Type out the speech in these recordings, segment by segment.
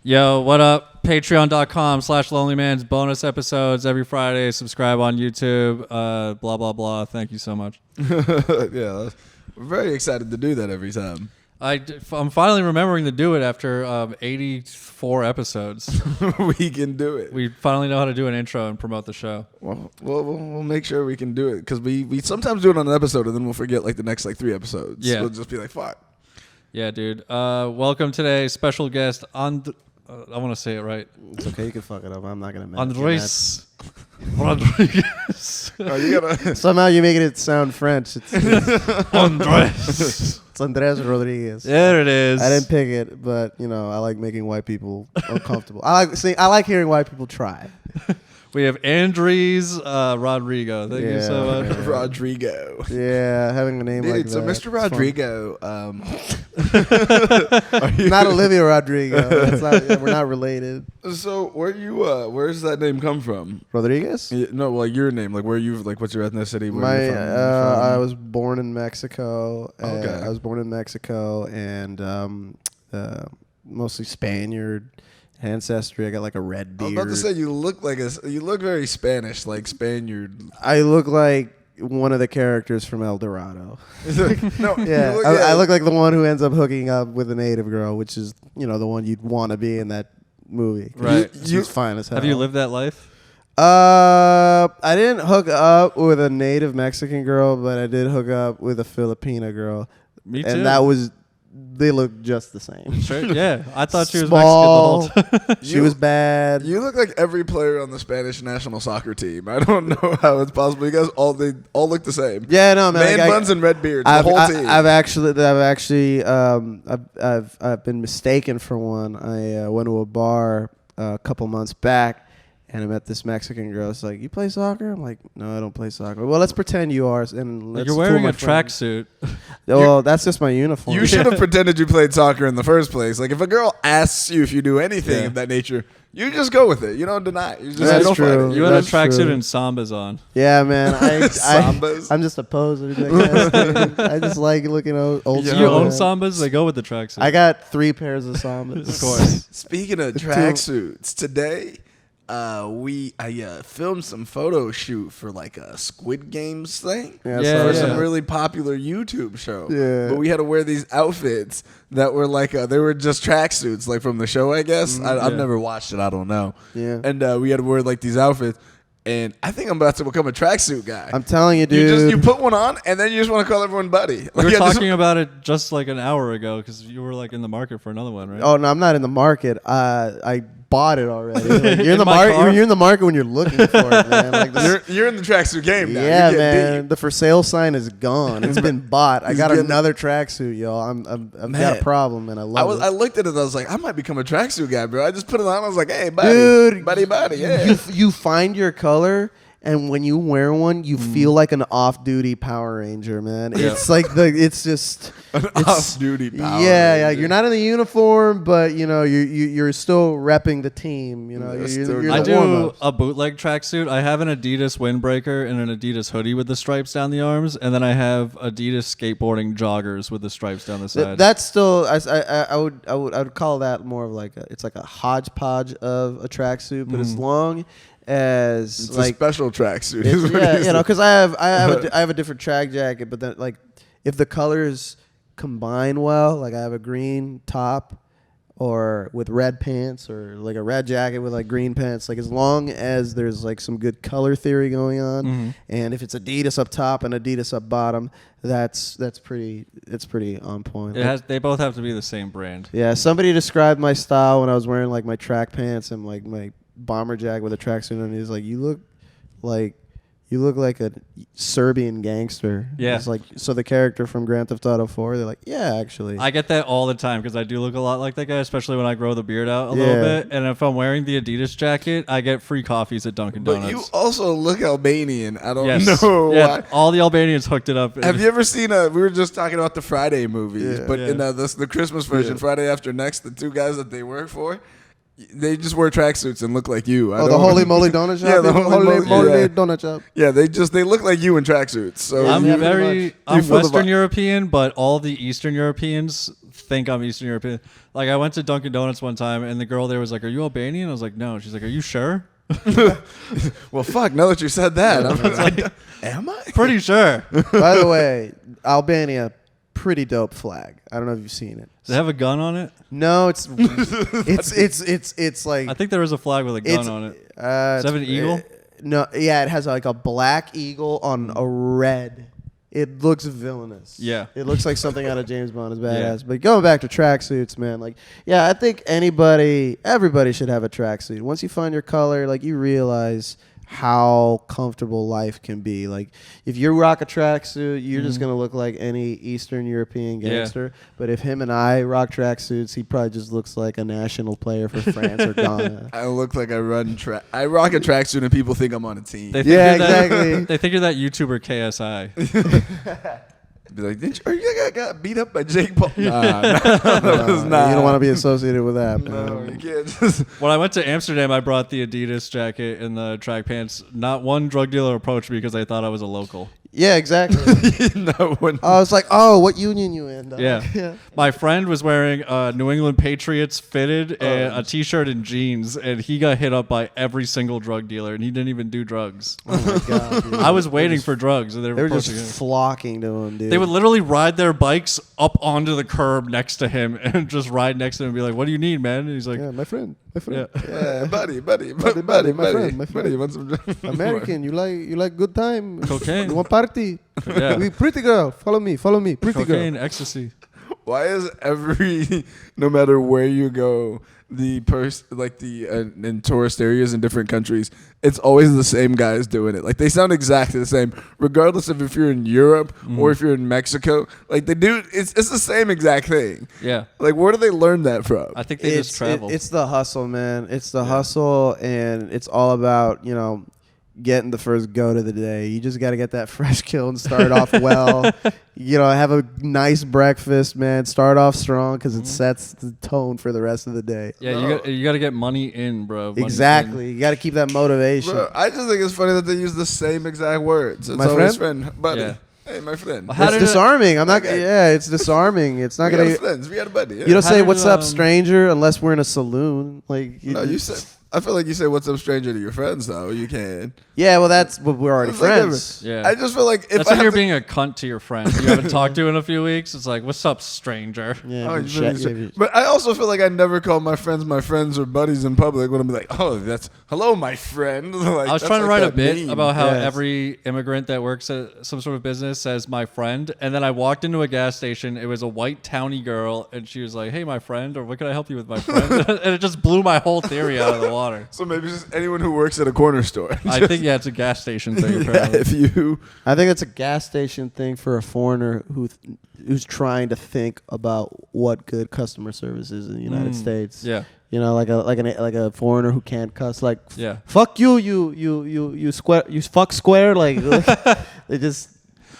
Yo, what up? Patreon.com/LonelyMans. Bonus episodes every Friday. Subscribe on YouTube. Blah, blah, blah. Thank you so much. Yeah, we're very excited to do that every time. I'm finally remembering to do it after 84 episodes. We can do it. We finally know how to do an intro and promote the show. Well, we'll make sure we can do it because we sometimes do it on an episode and then we'll forget like the next like 3 episodes. Yeah. We'll just be like, fuck. Yeah, dude. Welcome today, special guest I want to say it right. It's okay, you can fuck it up. I'm not gonna. Andres Rodriguez. Oh, you gotta. Somehow you're making it sound French. It's Andres. it's Andres Rodriguez. There it is. I didn't pick it, but you know I like making white people uncomfortable. I like hearing white people try. We have Andres Rodrigo. Thank you so much. Yeah. Rodrigo. Yeah, having a name like that. So Mr. Rodrigo, not Olivia Rodrigo. We're not related. So where's that name come from? Rodriguez? Yeah, no, like your name, like where you like what's your ethnicity? Where you're from? I was born in Mexico. Okay. I was born in Mexico and mostly Spaniard ancestry. I got like a red beard. I was about to say you look very Spanish, like Spaniard. I look like one of the characters from El Dorado. No, Yeah, I look like the one who ends up hooking up with a native girl, which is the one you'd want to be in that movie. Right. She's fine as hell. Have you lived that life? I didn't hook up with a native Mexican girl, but I did hook up with a Filipina girl. Me too. And they look just the same. Sure. Yeah, I thought she was Small. Mexican the whole time. She was bad. You look like every player on the Spanish national soccer team. I don't know how it's possible. You guys all look the same. Yeah, no, man. Man buns and red beards. The whole team. I've been mistaken for one. I went to a bar a couple months back, and I met this Mexican girl. It's like, you play soccer? I'm like, no, I don't play soccer. Well, let's pretend you are, and let's You're fool wearing my a friends. tracksuit. Well, that's just my uniform. You should have pretended you played soccer in the first place. Like if a girl asks you if you do anything of that nature, you just go with it. You don't deny it. You just That's don't true. fight it. You had a That's tracksuit true. and Sambas on. Yeah, man. Sambas. I'm just a poser. I guess, dude. I just like looking old. Do Yeah. you own man. Sambas? They go with the tracksuit. I got 3 pairs of Sambas. Of course. Speaking of tracksuits, today I filmed some photo shoot for like a Squid Games thing. Yeah, For yeah. some really popular YouTube show. Yeah. But we had to wear these outfits that were like they were just tracksuits, like from the show, I guess. I've Yeah. never watched it. I don't know. Yeah. And we had to wear like these outfits. And I think I'm about to become a tracksuit guy. I'm telling you, dude. You put one on, and then you just want to call everyone buddy. We were Like, I just- talking about it just like an hour ago because you were like in the market for another one, right? Oh no, I'm not in the market. I bought it already. Like, you're in the my market. car? You're in the market when you're looking for it, man. Like you're in the tracksuit game now. yeah, You're getting man. deep. The for sale sign is gone. It's been bought. I He's got getting- another tracksuit, y'all. I've got Man. a problem, and I love it. I looked at it. I was like, I might become a tracksuit guy, bro. I just put it on. I was like, hey, buddy, Dude, buddy, yeah. You find your color, and when you wear one, you feel like an off-duty Power Ranger, man. Yeah. It's like it's just An off-duty Power Yeah, Ranger. you're not in the uniform, but you're still repping the team. You're I the do warm-ups. a bootleg tracksuit. I have an Adidas windbreaker and an Adidas hoodie with the stripes down the arms, and then I have Adidas skateboarding joggers with the stripes down the side. That's still I would call that more of like it's like a hodgepodge of a tracksuit, but as long as It's like a special tracksuit. it's, is what yeah, it is. because I have a different track jacket, but then like if the colors combine well, like I have a green top or with red pants or like a red jacket with like green pants, like as long as there's like some good color theory going on, and if it's Adidas up top and Adidas up bottom, it's pretty on point. They both have to be the same brand. Yeah, somebody described my style when I was wearing like my track pants and like my bomber jacket with a tracksuit on. He's like, you look like a Serbian gangster. Yeah. It's like, so the character from Grand Theft Auto 4, they're like, yeah, actually. I get that all the time because I do look a lot like that guy, especially when I grow the beard out a little bit. And if I'm wearing the Adidas jacket, I get free coffees at Dunkin' But Donuts. you also look Albanian. I don't Yes. know Yeah, why. all the Albanians hooked it up. Have you ever seen we were just talking about the Friday movies, Yeah. but Yeah. in the Christmas version, Friday After Next, the 2 guys that they work for, They just wear tracksuits and look like you. The Holy Moly Donut Shop. Yeah, the Holy Moly Donut Shop. Yeah, they look like you in tracksuits. So I'm pretty I'm Western European, but all the Eastern Europeans think I'm Eastern European. Like I went to Dunkin' Donuts one time, and the girl there was like, "Are you Albanian?" I was like, "No." She's like, "Are you sure?" Well, fuck. Now that you said that, I was like, am I? Pretty sure. By the way, Albania, pretty dope flag. I don't know if you've seen it. Does it have a gun on it? No, it's like I think there was a flag with a gun on it. Does it have an eagle? No, yeah, it has like a black eagle on a red. It looks villainous. Yeah. It looks like something out of James Bond is badass. Yeah. But going back to tracksuits, man, like, yeah, I think everybody should have a tracksuit. Once you find your color, like, you realize how comfortable life can be. Like, if you rock a tracksuit, you're just gonna look like any Eastern European gangster. Yeah. But if him and I rock tracksuits, he probably just looks like a national player for France or Ghana. I look like I rock a tracksuit and people think I'm on a team. Exactly. They think you're that YouTuber KSI. Be like, you got beat up by Jake Paul? Nah, that was not. You don't want to be associated with that. No, you can't. When I went to Amsterdam, I brought the Adidas jacket and the track pants. Not one drug dealer approached me because they thought I was a local. Yeah, exactly. No one. I was like, oh, what union you in? Yeah. My friend was wearing New England Patriots fitted and a T-shirt and jeans, and he got hit up by every single drug dealer, and he didn't even do drugs. Oh my god! Dude. I was waiting for drugs, and they were just flocking to him, dude. They would literally ride their bikes up onto the curb next to him and just ride next to him and be like, "What do you need, man?" And he's like, "Yeah, my friend." Yeah. buddy, my friend. You want some American, you like good time? Cocaine. You want party? Yeah. We pretty girl, follow me, pretty Cocaine, girl. ecstasy. Why is no matter where you go, in tourist areas in different countries, it's always the same guys doing it. Like, they sound exactly the same, regardless of if you're in Europe or if you're in Mexico. Like, they do, it's the same exact thing. Yeah. Like, where do they learn that from? I think they just travel. It's the hustle, man. It's the hustle, and it's all about, getting the first goat of the day. You just got to get that fresh kill and start off well. Have a nice breakfast, man. Start off strong because it sets the tone for the rest of the day. Yeah, you got to get money in, bro. Exactly. You got to keep that motivation. Bro, I just think it's funny that they use the same exact words. It's my always friend, buddy. Yeah. Hey, my friend. It's disarming. I'm not. Yeah, it's disarming. It's not gonna. Friends. We got a buddy. Yeah. You don't say "What's up, stranger" unless we're in a saloon. Like, you said. I feel like you say "What's up, stranger" to your friends, though. You can. Yeah, well, we're already friends. Yeah. I just feel like that's when you're being a cunt to your friend you haven't talked to in a few weeks. It's like, "What's up, stranger?" Yeah, but I also feel like I never call my friends or buddies in public when I'm like, "Oh, that's hello, my friend." Like, I was trying to write a bit meme. about how every immigrant that works at some sort of business says "my friend," and then I walked into a gas station. It was a white towny girl, and she was like, "Hey, my friend," or "What can I help you with, my friend?" And it just blew my whole theory out of the water. So maybe just anyone who works at a corner store. I think it's a gas station thing. Apparently. I think it's a gas station thing for a foreigner who's trying to think about what good customer service is in the United States. Yeah. Like a foreigner who can't cuss. Like, yeah. Fuck you square, you fuck square. Like they just.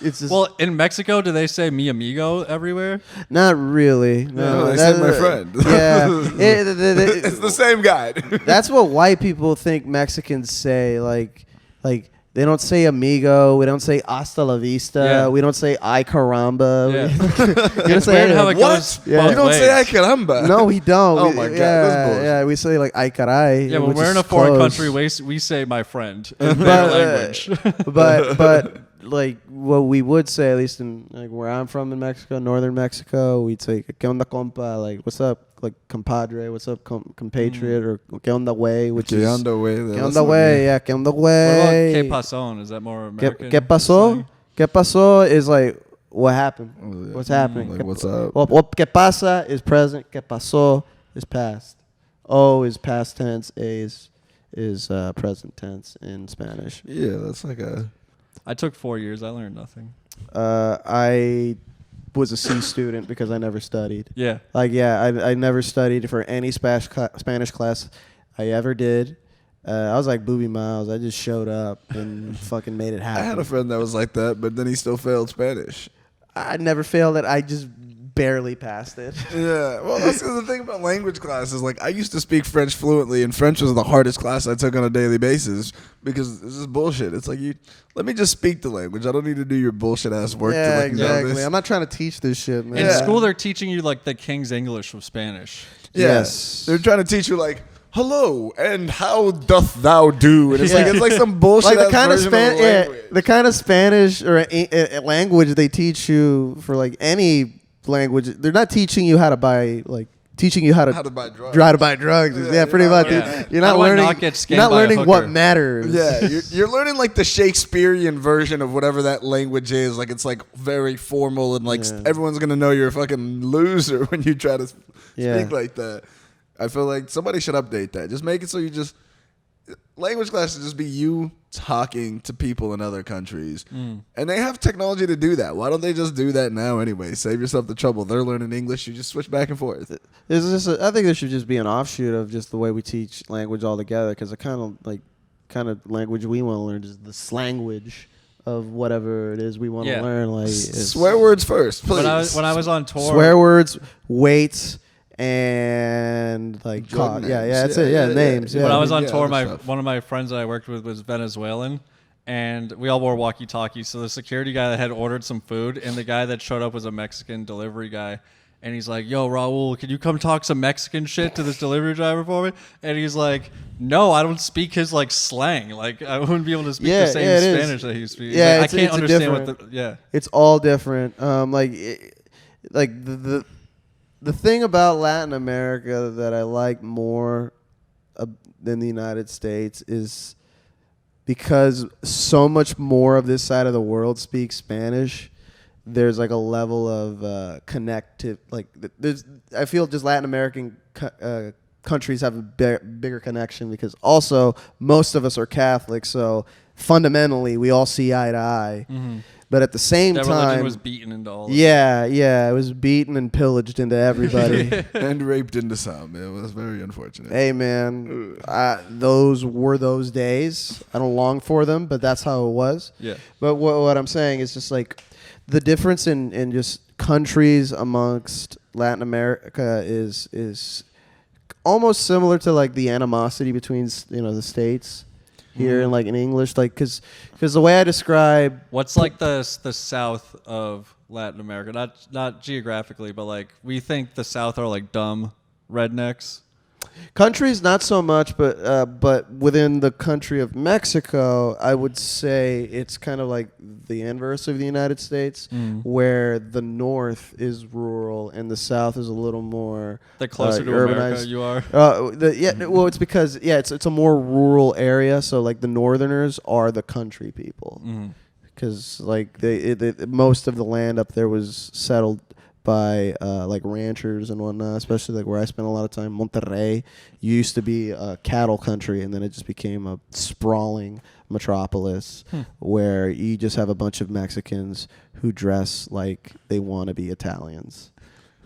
It's just, well, in Mexico, do they say "mi amigo" everywhere? Not really. No, they say "my friend." Yeah, it's the same guy. That's what white people think Mexicans say. Like they don't say "amigo." We don't say "hasta la vista." Yeah. We don't say "ay caramba." Yeah. It's weird how it goes. Yeah. You don't ways. say "ay caramba." No, we don't. Oh my god, that's bullshit. Yeah, we say like "ay caray." Yeah, when we're in a foreign country, we say "my friend" in their language. but like what we would say, at least in like where I'm from in Mexico, northern Mexico, we'd say "que onda compa," like "what's up," like "compadre," "what's up, compatriot," or "que onda way," which que is onda way. "que onda way," yeah, "que onda What way." about "que pasón"? Is that more American? "Que pasó?" "Que pasó" is like what happened. Oh, yeah. What's happening? Like, what's up? Well, "que pasa" is present. "Que pasó" is past. O is past tense. A is present tense in Spanish. Yeah, that's like a. I took 4 years. I learned nothing. I was a C student because I never studied. Yeah. I never studied for any Spanish class I ever did. I was like Booby Miles. I just showed up and fucking made it happen. I had a friend that was like that, but then he still failed Spanish. I never failed it. I just barely passed it. Yeah, well, that's the thing about language classes. Like, I used to speak French fluently, and French was the hardest class I took on a daily basis because this is bullshit. It's like, let me just speak the language. I don't need to do your bullshit ass work. Yeah, to know exactly. this. I'm not trying to teach this shit, man. In Yeah. school, they're teaching you like the King's English from Spanish. Yeah. Yes. They're trying to teach you like, hello, and how doth thou do? And it's Yeah. like some bullshit. Like the kind of language. the kind of Spanish or a language they teach you for like any language. They're not teaching you how to buy teaching you how to buy drugs. How to buy drugs. Yeah, pretty much. learning- You're not How do I learning. not get scammed You're not by a learning what hooker? matters. Yeah, you're learning like the Shakespearean version of whatever that language is. Like it's like very formal and like Yeah. everyone's gonna know you're a fucking loser when you try to Yeah. speak like that. I feel like somebody should update that. Just make it so language class should just be you talking to people in other countries, and they have technology to do that. Why don't they just do that now anyway? Save yourself the trouble. They're learning English. You just switch back and forth. I think this should just be an offshoot of just the way we teach language altogether. Because the kind of language we want to learn is the slanguage of whatever it is we want to Yeah. learn. Like it's Swear words first, please. When I was on tour, swear words, weights, and like Drug names. that's it. Yeah, names. Yeah. when I was on Yeah, tour, other stuff. one of my friends that I worked with was Venezuelan, and we all wore walkie-talkies. So the security guy that had ordered some food, and the guy that showed up was a Mexican delivery guy. And he's like, yo, Raul, can you come talk some Mexican shit to this delivery driver for me? And he's like, no, I don't speak his like slang. Like I wouldn't be able to speak Yeah, the same yeah, it is. Spanish that he speaks. He's Yeah, like, I it's can't a understand what different- the yeah. It's all different. The thing about Latin America that I like more than the United States is because so much more of this side of the world speaks Spanish. There's like a level of connective. I feel just Latin American countries have a bigger connection because also most of us are Catholic, so fundamentally we all see eye to eye. Mm-hmm. But at the same That time, religion was beaten into all of it. yeah, it was beaten and pillaged into everybody. and raped into some. It was very unfortunate. Hey man, those were those days. I don't long for them, but that's how it was. Yeah. But what I'm saying is just like the difference in just countries amongst Latin America is almost similar to like the animosity between the states here and like in English, like because the way I describe What's like the south of Latin America? Not geographically, but like we think the south are like dumb rednecks. countries, not so much, but within the country of Mexico, I would say it's kind of like the inverse of the United States, where the north is rural and the south is a little more The closer to urbanized. America you are. Well, it's because it's a more rural area, so like the northerners are the country people, because like most of the land up there was settled by like ranchers and whatnot, especially like where I spent a lot of time. Monterrey used to be a cattle country, and then it just became a sprawling metropolis where you just have a bunch of Mexicans who dress like they want to be Italians,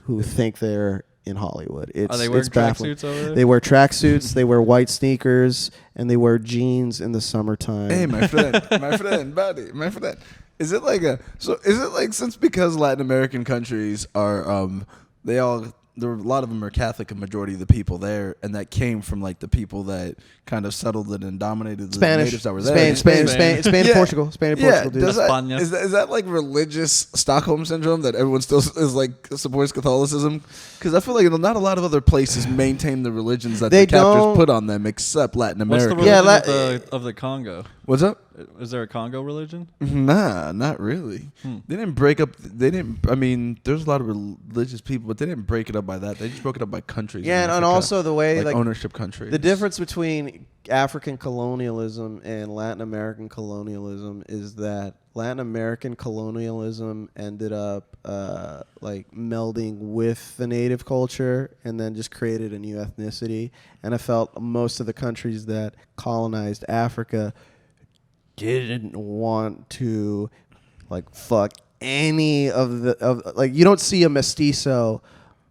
who think they're in Hollywood. Are they wearing it's baffling. tracksuits over there? They wear tracksuits, they wear white sneakers, and they wear jeans in the summertime. Hey, my friend, buddy, my friend. Is it like because Latin American countries are there are a lot of them are Catholic, a majority of the people there, and that came from like the people that kind of settled it and dominated the natives that were there. Spain, and Yeah. Portugal. Spain and Portugal, dude. Does that, España. is that like religious Stockholm syndrome that everyone still is like supports Catholicism? Because I feel like not a lot of other places maintain the religions that They the captors don't- put on them except Latin What's America. the religion Yeah, of the Congo? What's up? Is there a Congo religion? Nah, not really. They didn't break up. I mean, there's a lot of religious people, but they didn't break it up by that. They just broke it up by countries. Yeah, in and Africa, also the way like ownership countries. the difference between African colonialism and Latin American colonialism is that Latin American colonialism ended up like melding with the native culture and then just created a new ethnicity. And I felt most of the countries that colonized Africa didn't want to like fuck any of like you don't see a mestizo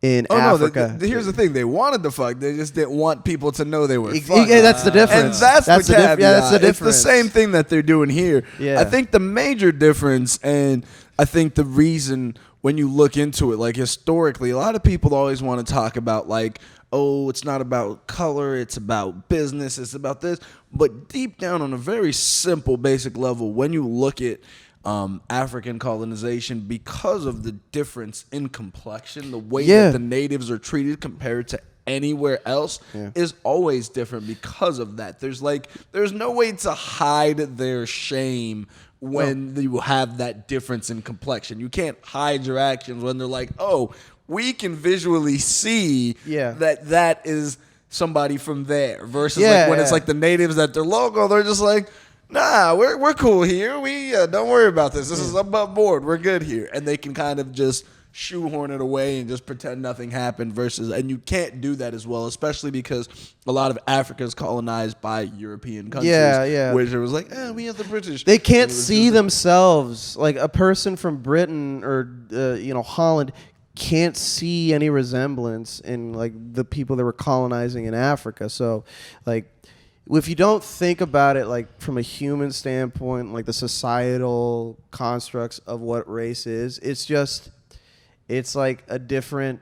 in Africa. No, here's the thing. They wanted to fuck. They just didn't want people to know they were Yeah, fucking. that's the difference. And that's the caveat. Yeah, that's the It's difference. the same thing that they're doing here. Yeah. I think the major difference, and I think the reason when you look into it, like historically, a lot of people always want to talk about like, oh, it's not about color, it's about business, it's about this. But deep down on a very simple, basic level, when you look at African colonization, because of the difference in complexion, the way that the natives are treated compared to anywhere else is always different because of that. There's no way to hide their shame when you have that difference in complexion. You can't hide your actions when they're like, oh, we can visually see that is somebody from there, versus like when it's like the natives that they're local, they're just like, nah, we're cool here. We don't worry about this. This is above board. We're good here. And they can kind of just shoehorn it away and just pretend nothing happened and you can't do that as well, especially because a lot of Africa is colonized by European countries. Which it was like, we have the British. They can't see themselves. Like a person from Britain or Holland can't see any resemblance in like the people that were colonizing in Africa. So like if you don't think about it like from a human standpoint, like the societal constructs of what race is, it's like a different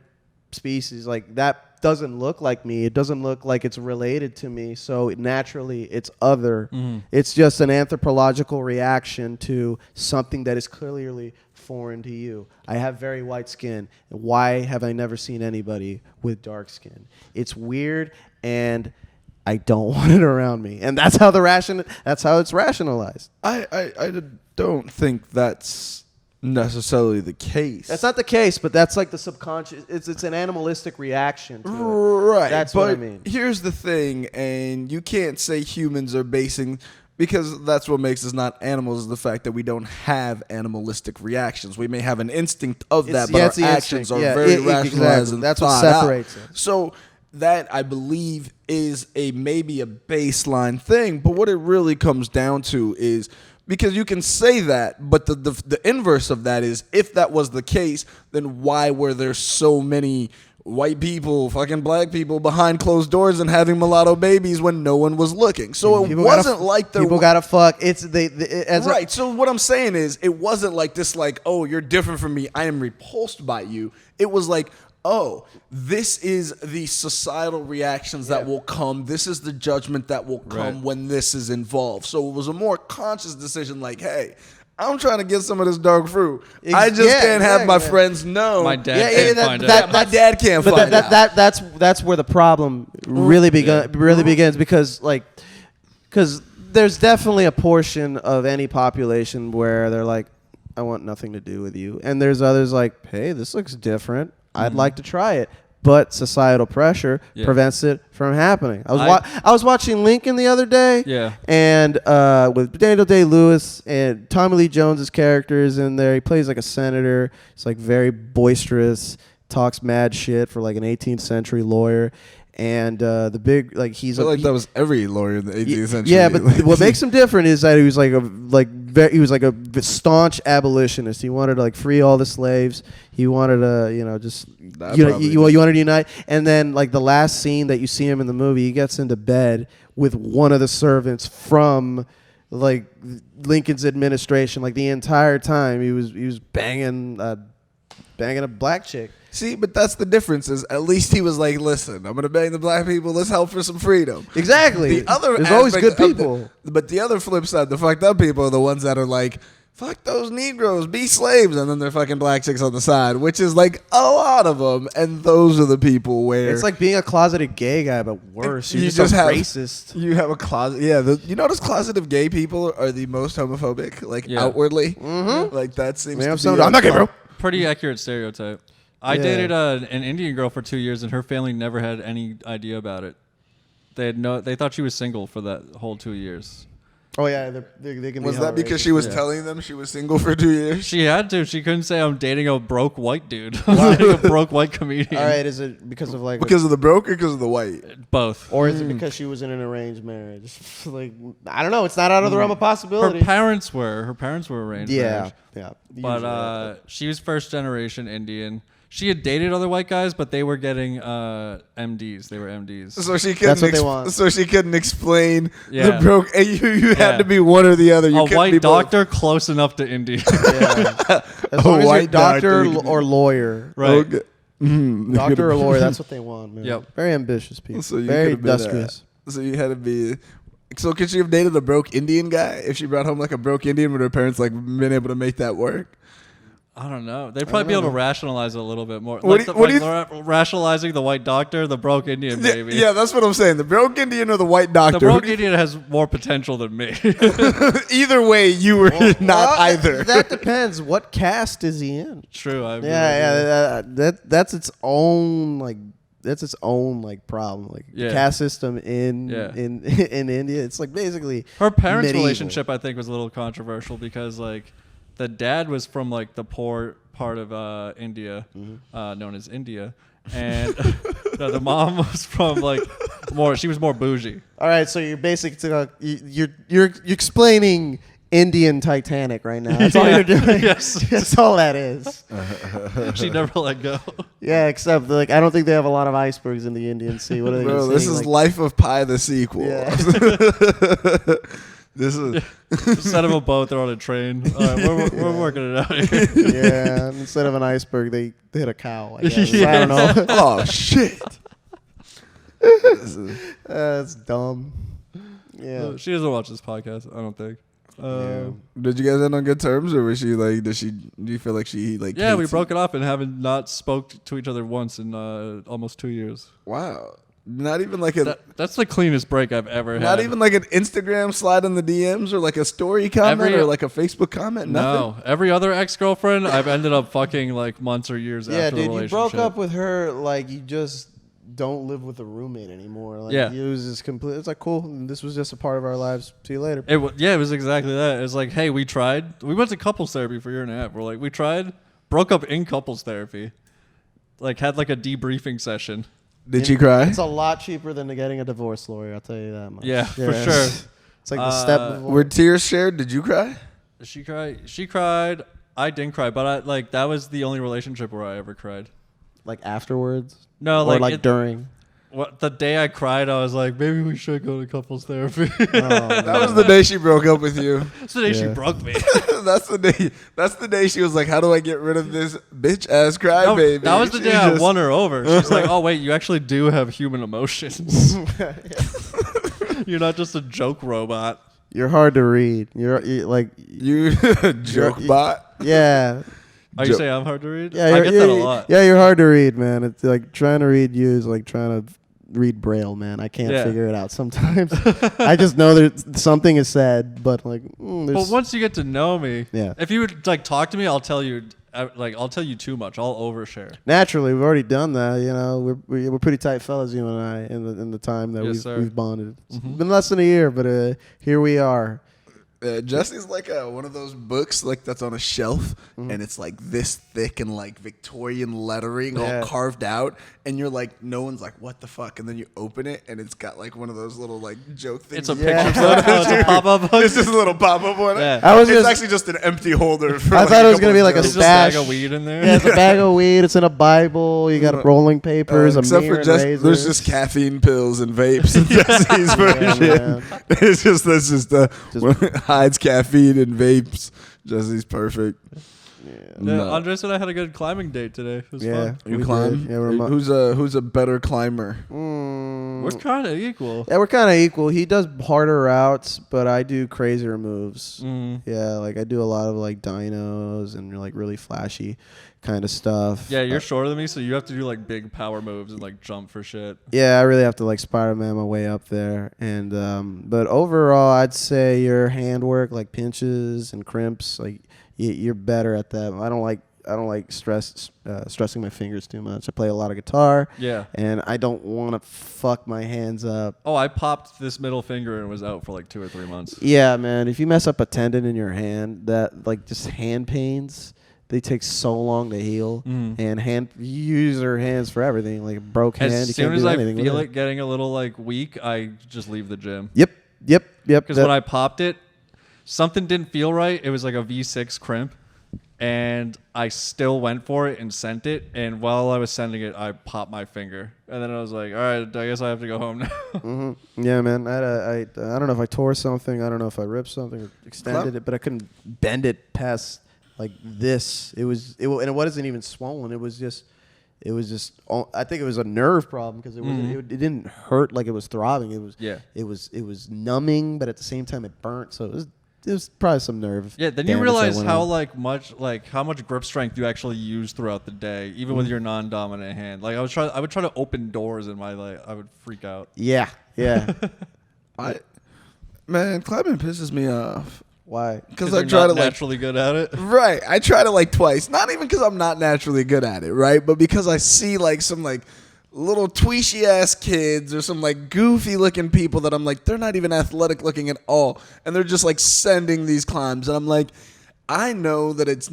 species. Like that doesn't look like me. It doesn't look like it's related to me. So naturally it's other. It's just an anthropological reaction to something that is clearly foreign to you. I have very white skin. Why have I never seen anybody with dark skin? It's weird, and I don't want it around me. And that's how that's how it's rationalized. I don't think that's necessarily the case. That's not the case, but that's like the subconscious. It's an animalistic reaction to it. Right. That's what I mean. Here's the thing, and you can't say humans are basing, because that's what makes us not animals, is the fact that we don't have animalistic reactions. We may have an instinct of that, but our actions are very rationalized and that's thought what separates out. it. So that, I believe, is maybe a baseline thing, but what it really comes down to is, because you can say that, but the inverse of that is, if that was the case, then why were there so many white people, fucking black people behind closed doors and having mulatto babies when no one was looking? So it wasn't like the people gotta fuck. Right. So what I'm saying is, it wasn't like this, like, oh, you're different from me, I am repulsed by you. It was like, oh, this is the societal reactions that will come. This is the judgment that will come when this is involved. So it was a more conscious decision, like, hey, I'm trying to get some of this dark fruit. I just can't have my friends know. My dad can't find out. My dad can't find out. That's where the problem really begins, because there's definitely a portion of any population where they're like, I want nothing to do with you. And there's others like, hey, this looks different. I'd like to try it. But societal pressure prevents it from happening. I was watching Lincoln the other day, and with Daniel Day-Lewis and Tommy Lee Jones's character is in there. He plays like a senator. He's like very boisterous, talks mad shit for like an 18th century lawyer. And the big, like, he's I feel like that was every lawyer in the 18th century. Yeah, but what makes him different is that he was like a staunch abolitionist. He wanted to like free all the slaves. He wanted to, you wanted to unite. And then like the last scene that you see him in the movie, he gets into bed with one of the servants from like Lincoln's administration. Like the entire time he was banging a black chick. See, but that's the difference. Is at least he was like, listen, I'm gonna bang the black people. Let's help for some freedom. Exactly. There's always good people. But the other flip side, the fucked up people are the ones that are like, fuck those Negroes, be slaves, and then they're fucking black chicks on the side, which is like a lot of them. And those are the people where it's like being a closeted gay guy, but worse. You're just racist. You have a closet. Yeah, you notice closeted gay people are the most homophobic, like outwardly. Mm-hmm. Like that seems to be. I'm not gay, bro. Pretty accurate stereotype. I dated an Indian girl for 2 years, and her family never had any idea about it. They thought she was single for that whole 2 years. Oh yeah, they can. Was that because she was telling them she was single for 2 years? She had to. She couldn't say I'm dating a broke white dude. I'm dating a broke white comedian. All right, is it because of like because of the broke or because of the white? Both. Or is it because she was in an arranged marriage? Like I don't know. It's not out of the realm of possibility. Her parents were arranged. Yeah. But she was first generation Indian. She had dated other white guys, but they were getting MDs. They were MDs. So she couldn't. That's what they want. So she couldn't explain Yeah. the broke. And you had Yeah. to be one or the other. You A couldn't white be both. doctor close enough to India. Yeah. As long as you're white doctor doctor. or lawyer. Right. Okay. Mhm. Doctor or lawyer, that's what they want, man. Yep. Very ambitious people. So you Very could've been, industrious. So you had to be. So could she have dated a broke Indian guy if she brought home like a broke Indian? Would her parents like been able to make that work? I don't know. They'd probably be able to rationalize it a little bit more. What do you- Rationalizing the white doctor, the broke Indian baby. Yeah, that's what I'm saying. The broke Indian or the white The doctor? broke Indian has more potential than me. Either way, you were not Well, either. That depends. What caste is he in? True. That's its own problem. Like Yeah. the caste system in Yeah. in India, it's like basically Her parents' medieval. relationship, I think, was a little controversial because, like, the dad was from, like, the poor part of India, known as India. And no, the mom was from, like, she was more bougie. All right, so you're basically you're explaining Indian Titanic right now. That's all Yeah. you're doing. Yes. That's all that is. She never let go. Yeah, except like I don't think they have a lot of icebergs in the Indian Sea. What are they Bro, gonna this say? is Like, Life of Pi the sequel. Yeah. This is Instead of a boat, they're on a train. All right, we're working it out here. yeah. Instead of an iceberg, they hit a cow. I guess. Yeah. I don't know. oh shit. This is- That's dumb. Yeah. She doesn't watch this podcast, I don't think. Did you guys end on good terms, or was she like? Do you feel like she like? Yeah, we hates broke it off and haven't not spoke to each other once in almost 2 years. you? Wow. Not even like a. That's the cleanest break I've ever had. Not even like an Instagram slide in the DMs or like a story comment Every- or like a Facebook comment. Nothing. No, every other ex-girlfriend I've ended up fucking like months or years Yeah, after the dude, you relationship. broke up with her like you just don't live with a roommate anymore. Like, Yeah. it was just complete. It's like cool. This was just a part of our lives. See you later. It was exactly that. It was like, hey, we tried. We went to couples therapy for a year and a half. We're like, we tried, broke up in couples therapy, like had like a debriefing session. Did she cry? It's a lot cheaper than getting a divorce lawyer. I'll tell you that much. Yeah, for it's- sure. It's like the step before. Were tears shared? Did you cry? She cried. She cried. I didn't cry, but that was the only relationship where I ever cried. Like afterwards. No, or like during. The day I cried, I was like, maybe we should go to couples therapy. That was the day she broke up with you. That's the day she Yeah. broke me. That's the day. That's the day she was like, "How do I get rid of this bitch ass No, crybaby?" that was the She day I just- won her over. She's like, oh, wait, you actually do have human emotions. You're not just a joke robot. You're hard to read. You're like You joke you- bot. yeah. Are you saying I'm hard to read? Yeah, I you're- get that a you're- lot. Yeah, you're hard to read, man. It's like trying to read you is like trying to read Braille, man. I can't Yeah. figure it out sometimes. I just know that something is said, but like, But there's, once you get to know me, Yeah. if you would like talk to me, I'll tell you. I'll tell you too much. I'll overshare. naturally we've already done that. You know, we're pretty tight fellas, you and I, in the time that Yes, sir. we've bonded. It's been less than a year, but here we are. Jesse's like one of those books like that's on a shelf and it's like this thick and like Victorian lettering Yeah. all carved out, and you're like, no one's like, what the fuck? And then you open it and it's got like one of those little like joke things. It's a Yeah. picture book. Oh, it's a pop-up book. It's just a little pop-up one. Yeah. I was It's just- actually just an empty holder. For I like thought it was couple gonna be of like a jokes. It's just a bag stash. of weed in there. Yeah, it's a bag of weed. It's in a Bible. You got rolling papers, a Except mirror, for and just razors. there's just caffeine pills and vapes in Jesse's version. man. It's just that's just hides caffeine and vapes. Jesse's perfect. Yeah, Andres and I had a good climbing date today. It was Yeah. fun. You We climb. did. Yeah, we're who's a better climber? We're kind of equal. Yeah, we're kind of equal. He does harder routes, but I do crazier moves. Mm. Yeah, like I do a lot of like dynos and like really flashy kind of stuff. Yeah, you're shorter than me, so you have to do like big power moves and like jump for shit. Yeah, I really have to like Spider-Man my way up there. And but overall, I'd say your handwork, like pinches and crimps, like you're better at that. I don't like stressing my fingers too much. I play a lot of guitar. Yeah. And I don't want to fuck my hands up. Oh, I popped this middle finger and was out for like 2 or 3 months. Yeah, man. If you mess up a tendon in your hand, that like just hand pains, they take so long to heal. And you use your hands for everything. Like a broke hand, As you soon can't as do I anything feel with it getting a little like weak, I just leave the gym. Yep. Because when I popped it, something didn't feel right. It was like a V6 crimp. and I still went for it and sent it. And while I was sending it, I popped my finger, and then I was like, "All right, I guess I have to go home now." Mm-hmm. Yeah, man. I don't know if I tore something. I don't know if I ripped something or extended it, but I couldn't bend it past like this. And it wasn't even swollen. It was just. I think it was a nerve problem because it didn't hurt like it was throbbing. It was numbing, but at the same time it burnt. So it was probably some nerve. Yeah, then you realize how how much grip strength you actually use throughout the day, even with your non-dominant hand. Like I would try to open doors and I would freak out. Yeah. Man, climbing pisses me off. Why? Because I try to naturally good at it. Right. I try to like twice. Not even because I'm not naturally good at it, right? But because I see like some like little tweeshy ass kids or some like goofy looking people that I'm like, they're not even athletic looking at all. And they're just like sending these climbs. And I'm like, I know that it's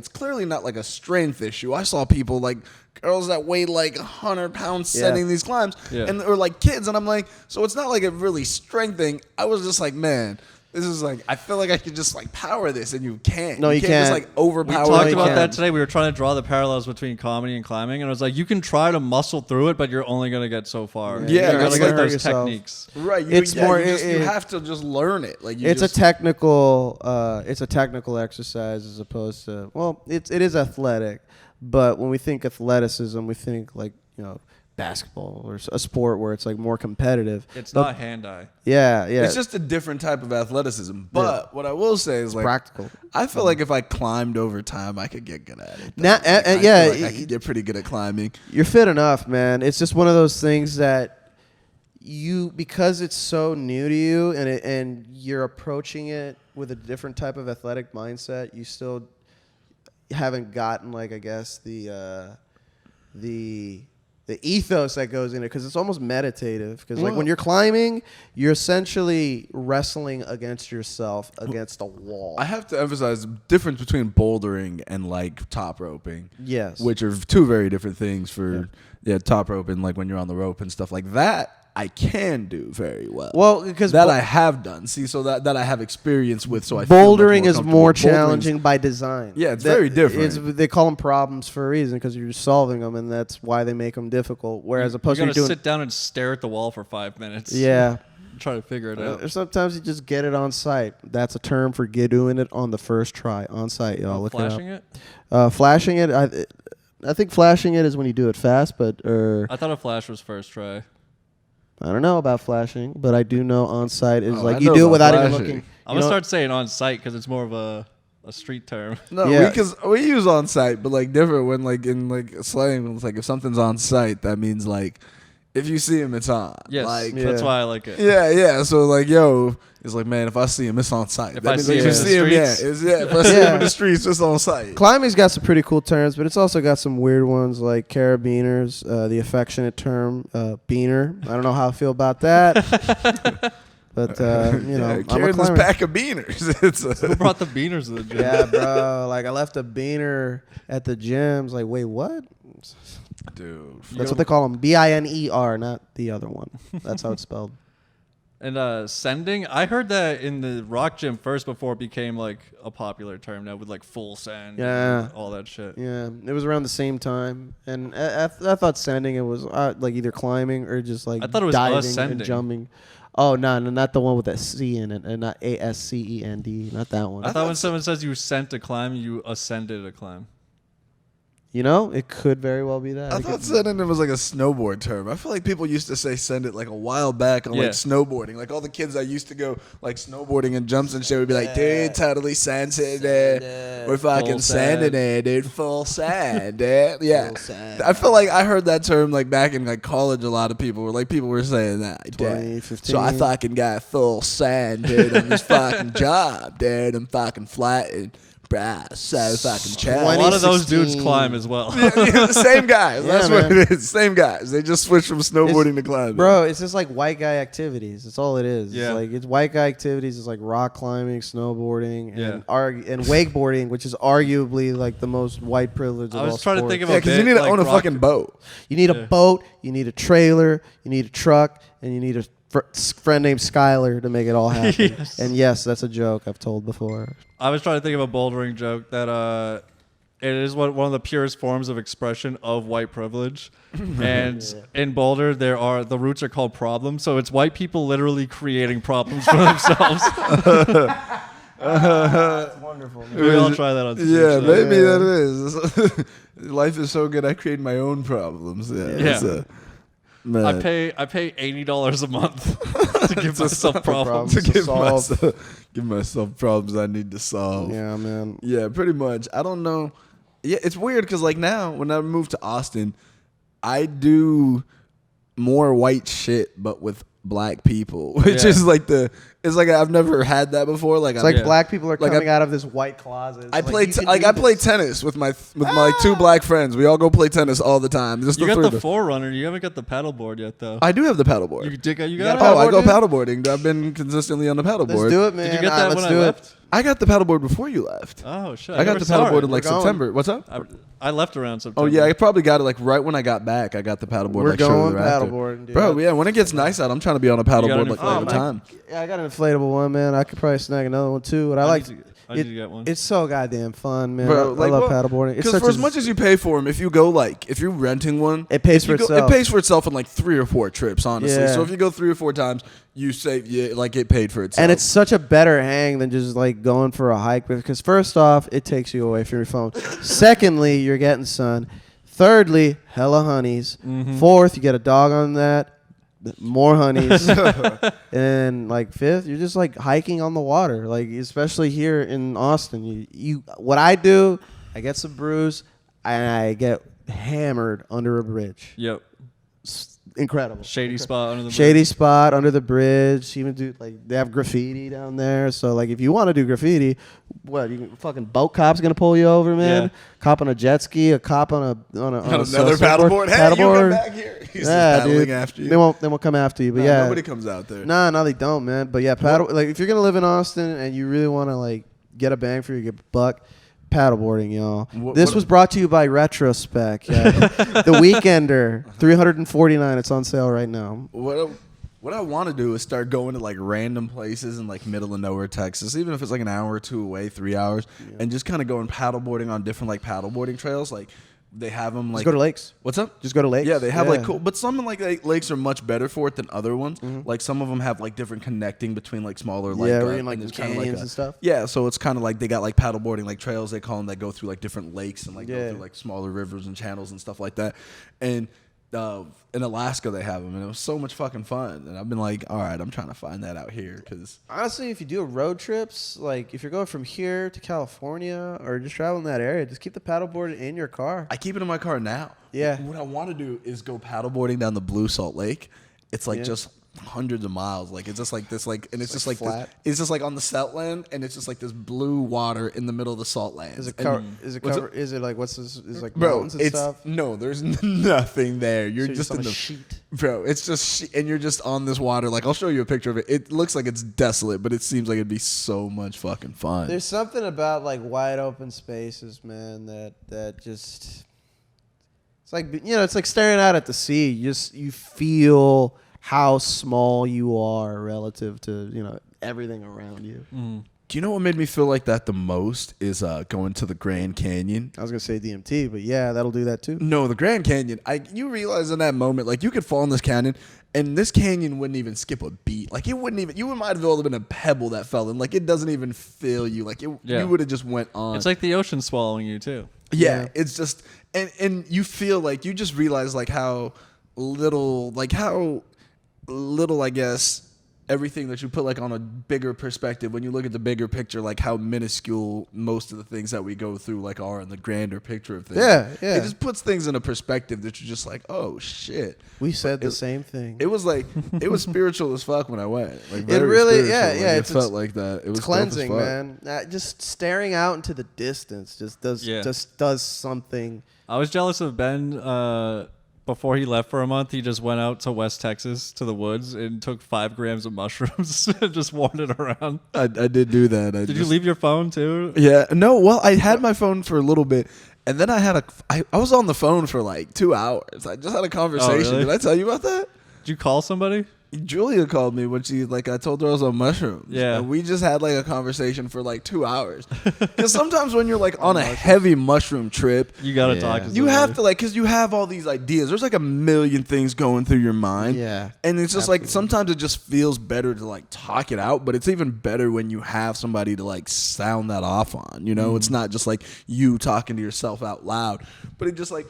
clearly not like a strength issue. I saw people like girls that weighed like 100 pounds sending these climbs or like kids. And I'm like, so it's not like a really strength thing. I was just like, man, this is like, I feel like I could just like power this, and you can't. No, you can't. Just like overpower. We talked about that today. We were trying to draw the parallels between comedy and climbing, and I was like, you can try to muscle through it, but you're only gonna get so far. Yeah, you gotta get those yourself. techniques. Right. You have to just learn it. Like it's a technical exercise as opposed to it is athletic, but when we think athleticism, we think like basketball or a sport where it's like more competitive. It's not hand-eye. Yeah. It's just a different type of athleticism. But what I will say is like practical. I feel like if I climbed over time, I could get good at it. I feel like I could get pretty good at climbing. You're fit enough, man. It's just one of those things that because it's so new to you and you're approaching it with a different type of athletic mindset, you still haven't gotten like I guess the ethos that goes in it, because it's almost meditative. Because like when you're climbing, you're essentially wrestling against yourself against a wall. I have to emphasize the difference between bouldering and like top roping. Yes, which are two very different things. Top roping, like when you're on the rope and stuff like that, I can do very well. Well, because I have done. See, so that I have experience with. So I bouldering is more challenging by design. Yeah, it's very different. They call them problems for a reason because you're solving them, and that's why they make them difficult. Whereas opposed to sit down and stare at the wall for 5 minutes. Yeah. Try to figure it out. Or sometimes you just get it on site. That's a term for doing it on the first try on site. Y'all look flashing it up. Flashing it. I think flashing it is when you do it fast, but I thought a flash was first try. I don't know about flashing, but I do know on site is like you do it without even looking. I'm gonna start saying on site because it's more of a street term. No, because we use on site, but like different when like in like slang, it's like if something's on site, that means like if you see him, it's on. Yes, that's why I like it. Yeah. So like, it's like, man, if I see him, it's on site. If I see him in the streets, if I see him in the streets, it's on site. Climbing's got some pretty cool terms, but it's also got some weird ones like carabiners, the affectionate term beaner. I don't know how I feel about that. But I'm carrying this pack of beaners. Who brought the beaners to the gym? Yeah, bro. Like I left a beaner at the gym. It's like, wait, what? Dude, that's what they call them. BINER, not the other one. That's how it's spelled. And sending, I heard that in the rock gym first before it became like a popular term now with like full send. And all that shit. Yeah, it was around the same time, and I thought sending it was like either climbing or just like I thought it was diving ascending. and jumping. Oh no, not the one with that C in it, and not ASCEND, not that one. I thought when someone says you sent a climb, you ascended a climb. It could very well be that. I thought sending it was like a snowboard term. I feel like people used to say send it like a while back on like snowboarding. Like all the kids that used to go like snowboarding and jumps and shit would be like, dude, totally send it. We're fucking sending it, dude. Full send, dude. Yeah. I feel like I heard that term like back in like college. A lot of people were saying that. 2015. So I fucking got full send, dude, on this fucking job, dude. I'm fucking flattened. Bruh, so fucking chill. A lot of those dudes climb as well. The same guys. That's what it is. Same guys. They just switch from snowboarding to climbing. Bro, it's just like white guy activities. That's all it is. Yeah. It's white guy activities. It's like rock climbing, snowboarding, and wakeboarding, which is arguably like the most white privilege of all I was trying to think of because you need to own a fucking boat. You need a boat. You need a trailer. You need a truck, and you need a friend named Skylar to make it all happen. Yes. And yes, that's a joke I've told before. I was trying to think of a bouldering joke that it is one of the purest forms of expression of white privilege. And in Boulder, the roots are called problems. So it's white people literally creating problems for themselves. That's wonderful. Man. We all try that on stage. Yeah, so. maybe that is. Life is so good, I create my own problems. Yeah. Man. I pay $80 a month to give myself problems. To give solve. give myself problems I need to solve. Yeah, man. Yeah, pretty much. I don't know. Yeah, it's weird because like now when I moved to Austin, I do more white shit, but with black people, which is like it's like I've never had that before. Like it's like black people are coming out of this white closet. I play tennis with my two black friends. We all go play tennis all the time. Just You the got three the of us. Forerunner. You haven't got the paddleboard yet, though. I do have the paddleboard. You got got it? a I go paddleboard, paddleboarding. I've been consistently on the paddleboard. Let's do it, man. Did you get that when I left? I got the paddleboard before you left. Oh, shit. I got the paddleboard in like We're going. September. What's up? I left around September. Oh yeah, I probably got it like right when I got back. I got the paddleboard. We're like shortly going thereafter. paddleboarding, dude. Bro. Yeah, when it gets nice out, I'm trying to be on a paddleboard like all the time. Yeah, I got an inflatable one, man. I could probably snag another one too. But I like I need to get one. It's so goddamn fun, man. Bro, I love paddleboarding. It's Because such for as much as you pay for them, if you go if you're renting one, it pays for itself. It pays for itself in like 3 or 4 trips, honestly. Yeah. So if you go 3 or 4 times, you save it paid for itself. And it's such a better hang than just like going for a hike because first off, it takes you away from your phone. Secondly, you're getting sun. Thirdly, hella honeys. Mm-hmm. Fourth, you get a dog on that. More honeys. And like fifth, you're just like hiking on the water. Like especially here in Austin, you what I do, I get some brews and I get hammered under a bridge. Yep. Incredible. Shady spot under the bridge. Shady spot under the bridge. Even do like they have graffiti down there. So like if you want to do graffiti, what you can, fucking boat cop's gonna pull you over, man. Yeah. Cop on a jet ski, a cop on another surfboard. paddleboard. Hey, you come back here. He's just paddling dude. after you. They won't come after you. But yeah, nobody comes out there. No, they don't, man. But yeah, like if you're gonna live in Austin and you really want to like get a bang for your buck, paddleboarding, y'all. This was brought to you by Retrospec. Yeah. The Weekender, $349. It's on sale right now. What I want to do is start going to like random places in like middle of nowhere Texas, even if it's like an hour or 2 away, 3 hours, and just kind of going paddleboarding on different like paddleboarding trails. Like they have them like Just go to lakes. What's up? Just go to lakes. Yeah, they have like cool, but some like lakes are much better for it than other ones. Mm-hmm. Like some of them have like different connecting between like smaller like we're in like and the it's kinda canyons and stuff. Yeah, so it's kind of like they got like paddleboarding like trails they call them that go through like different lakes and like go through like smaller rivers and channels and stuff like that. And in Alaska they have them, and it was so much fucking fun. And I've been like, all right, I'm trying to find that out here because honestly, if you do road trips, like if you're going from here to California or just traveling that area, just keep the paddleboard in your car. I keep it in my car now. Yeah. What I want to do is go paddleboarding down the Blue Salt Lake. It's like just hundreds of miles. Like it's just like this, like, and it's just like flat. it's just like on the salt land, and it's just like this blue water in the middle of the salt land. Is it covered? Is it like what's this? Is like Bro, mountains and stuff? no, there's nothing there. You're So just on in a the sheet. Bro, it's just and you're just on this water. Like I'll show you a picture of it. It looks like it's desolate, but it seems like it'd be so much fucking fun. There's something about like wide open spaces, man. That just it's like it's like staring out at the sea. You feel how small you are relative to everything around you. Mm. Do you know what made me feel like that the most is going to the Grand Canyon? I was gonna say DMT, but yeah, that'll do that too. No, the Grand Canyon. You realize in that moment, like you could fall in this canyon, and this canyon wouldn't even skip a beat. Like it wouldn't even. You might have well been a pebble that fell in. Like it doesn't even feel you. Like you would have just went on. It's like the ocean swallowing you too. Yeah, it's just and you feel like you just realize like how little I guess everything that you put like on a bigger perspective when you look at the bigger picture, like how minuscule most of the things that we go through like are in the grander picture of things. Yeah. It just puts things in a perspective that you're just like, oh shit. We said the same thing. It was like it was spiritual as fuck when I went. Like It really, spiritual. yeah. Like, it felt like that. It was cleansing, dope as fuck. man. Just staring out into the distance just does something. I was jealous of Ben. Before he left for a month, he just went out to West Texas to the woods and took 5 grams of mushrooms and just wandered around. I did do that. Did you leave your phone too? Yeah. No, well, I had my phone for a little bit, and then I was on the phone for like 2 hours. I just had a conversation. Oh, really? Did I tell you about that? Did you call somebody? Julia called me when I told her I was on mushrooms. Yeah. And we just had like a conversation for like 2 hours. Because sometimes when you're like on a heavy mushroom trip, You gotta talk to you have somebody. to because you have all these ideas. There's like a million things going through your mind. Yeah, And it's just like sometimes it just feels better to like talk it out, but it's even better when you have somebody to like sound that off on. You know, it's not just like you talking to yourself out loud, but it just like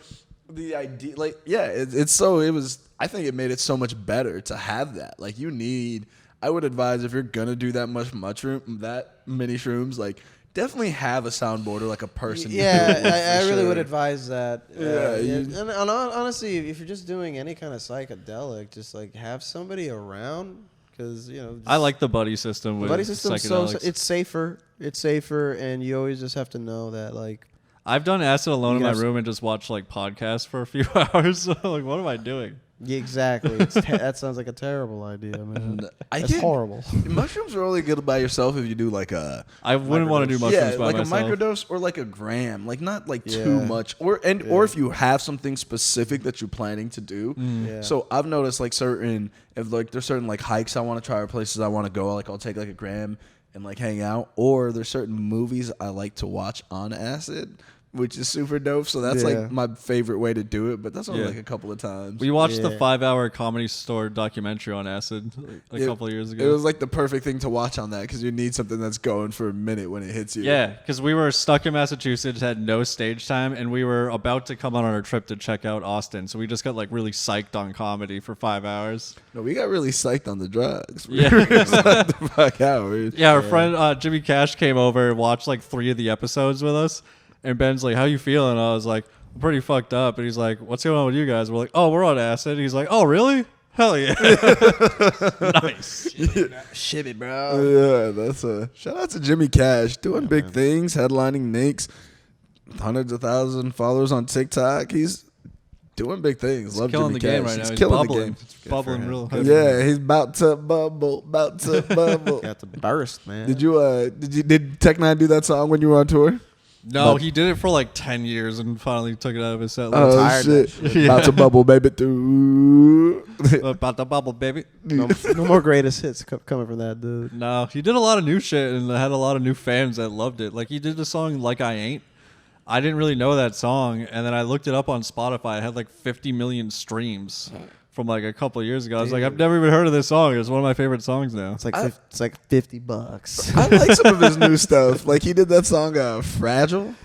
the idea, I think it made it so much better to have that. Like I would advise if you're gonna do that many shrooms, like definitely have a soundboard or like a person. Yeah, I really would advise that. Yeah, and honestly, if you're just doing any kind of psychedelic, just like have somebody around because I like the buddy system. the With buddy system. psychedelics. It's safer, and you always just have to know that like. I've done acid alone in You my have room and just watched like podcasts for a few hours. Like, what am I doing? Yeah, exactly. That sounds like a terrible idea, man. It's horrible. Mushrooms are only good by yourself if you do like a. I wouldn't want to do mushrooms by like myself. a microdose or like a gram, like not like Yeah. too much, or if you have something specific that you're planning to do. Yeah. So I've noticed like there's certain like hikes I want to try or places I want to go. Like I'll take like a gram and like hang out, or there's certain movies I like to watch on acid, which is super dope. So that's like my favorite way to do it, but that's only like a couple of times. We watched the Yeah. 5-hour Comedy Store documentary on acid a couple of years ago. It was like the perfect thing to watch on that because you need something that's going for a minute when it hits you. Yeah, because we were stuck in Massachusetts, had no stage time, and we were about to come on our trip to check out Austin. So we just got like really psyched on comedy for 5 hours. No, we got really psyched on the drugs. Yeah. The fuck out. Yeah, our friend Jimmy Cash came over and watched like 3 of the episodes with us. And Ben's like, "How you feeling?" I was like, "I'm pretty fucked up." And he's like, "What's going on with you guys?" We're like, "Oh, we're on acid." He's like, "Oh, really? Hell yeah." Nice. Shibby, bro. Yeah, that's a shout out to Jimmy Cash doing big things, headlining Knicks, hundreds of thousands followers on TikTok. He's doing big things. Love Killing Jimmy the game Cash. right now. He's He's killing bubbling. the game. It's bubbling real hard. Yeah, he's about to bubble. Got the burst, man. Did Tech Nine do that song when you were on tour? No, he did it for like 10 years and finally took it out of his set list. Oh shit! About to bubble, baby. Too. About the bubble, baby. No more greatest hits coming from that dude. No, he did a lot of new shit and had a lot of new fans that loved it. Like he did the song "Like I Ain't." I didn't really know that song, and then I looked it up on Spotify. It had like 50 million streams from like a couple of years ago. I was like, I've never even heard of this song. It's one of my favorite songs now. It's like $50. I like some of his new stuff. Like he did that song "Fragile."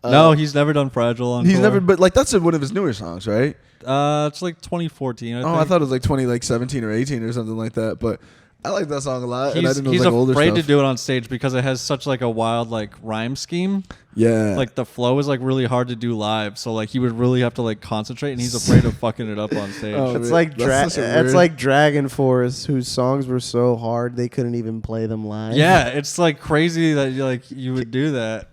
No, he's never done Fragile on He's tour. never, but like that's one of his newer songs, right? It's like 2014. I think. I thought it was like 2017 or 18 or something like that. But I like that song a lot. And I He's, didn't know it he's was like older afraid stuff. to do it on stage because it has such like a wild like rhyme scheme. Yeah, Like the flow is like really hard to do live, so like he would really have to like concentrate, and he's afraid of fucking it up on stage. Oh, It's man, like that's such a weird- it's like Dragon Force, whose songs were so hard they couldn't even play them live. Yeah, it's like crazy that you would do that.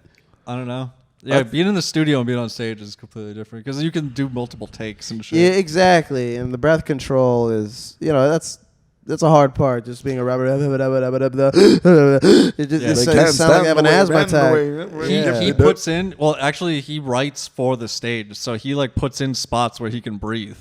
I don't know. Yeah, being in the studio and being on stage is completely different because you can do multiple takes and shit. Yeah, exactly. And the breath control is, that's a hard part. Just being a rapper. It just sounds like I have an asthma attack. He puts in, well, actually, he writes for the stage, so he like puts in spots where he can breathe,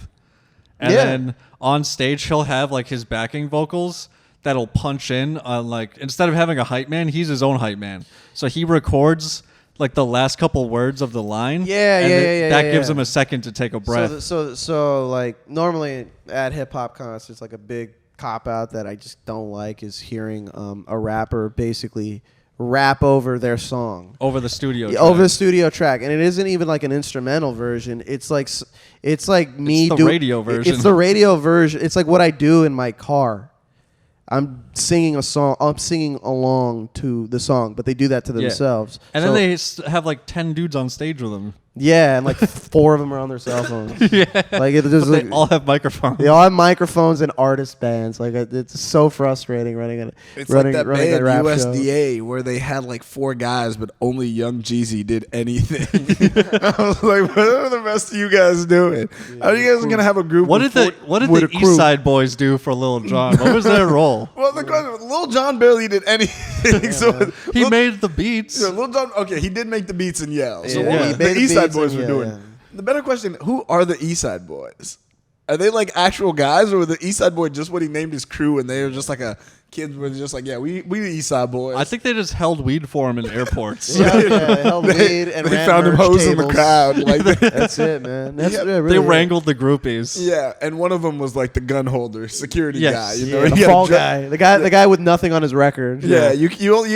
and then on stage he'll have like his backing vocals that'll punch in on like instead of having a hype man, he's his own hype man. So he records like the last couple words of the line. That gives him a second to take a breath. So like normally at hip hop concerts, like a big cop out that I just don't like is hearing a rapper basically rap over their song. Over the studio track. Over the studio track. And it isn't even like an instrumental version. It's like me It's the radio version. It's the radio version. It's like what I do in my car. I'm singing a song. I'm singing along to the song, but they do that to themselves. And then they have like 10 dudes on stage with them. Yeah, and like 4 of them are on their cell phones. Yeah. Like it But just they all have microphones. They all have microphones and artist bands. Like it's so frustrating running it. It's running, like that running band a rap USDA where they had like 4 guys, but only Young Jeezy did anything. I was like, what are the rest of you guys doing? How are you guys gonna have a group? What did the Eastside Boys do for Lil Jon? What was their role? Well, the question, Lil Jon barely did anything. So He made the beats. Yeah, Lil Jon. Okay, he did make the beats and yell. So Yeah, what he was made the the Eastside beats Boys and were doing? The better question: who are the Eastside Boys? Are they like actual guys, or were the Eastside Boy just what he named his crew, and they were just like a kids were just like, yeah, we the Eastside Boys. I think they just held weed for him in airports. Yeah, they held weed and they ran found him merch hosing the tables. crowd. Like That's it, man. That's Yeah. really They wrangled the groupies. yeah, and one of them was like the gun holder, security Yes. guy. You know, the He had a fall dra- guy, the guy with nothing on his record. Yeah, you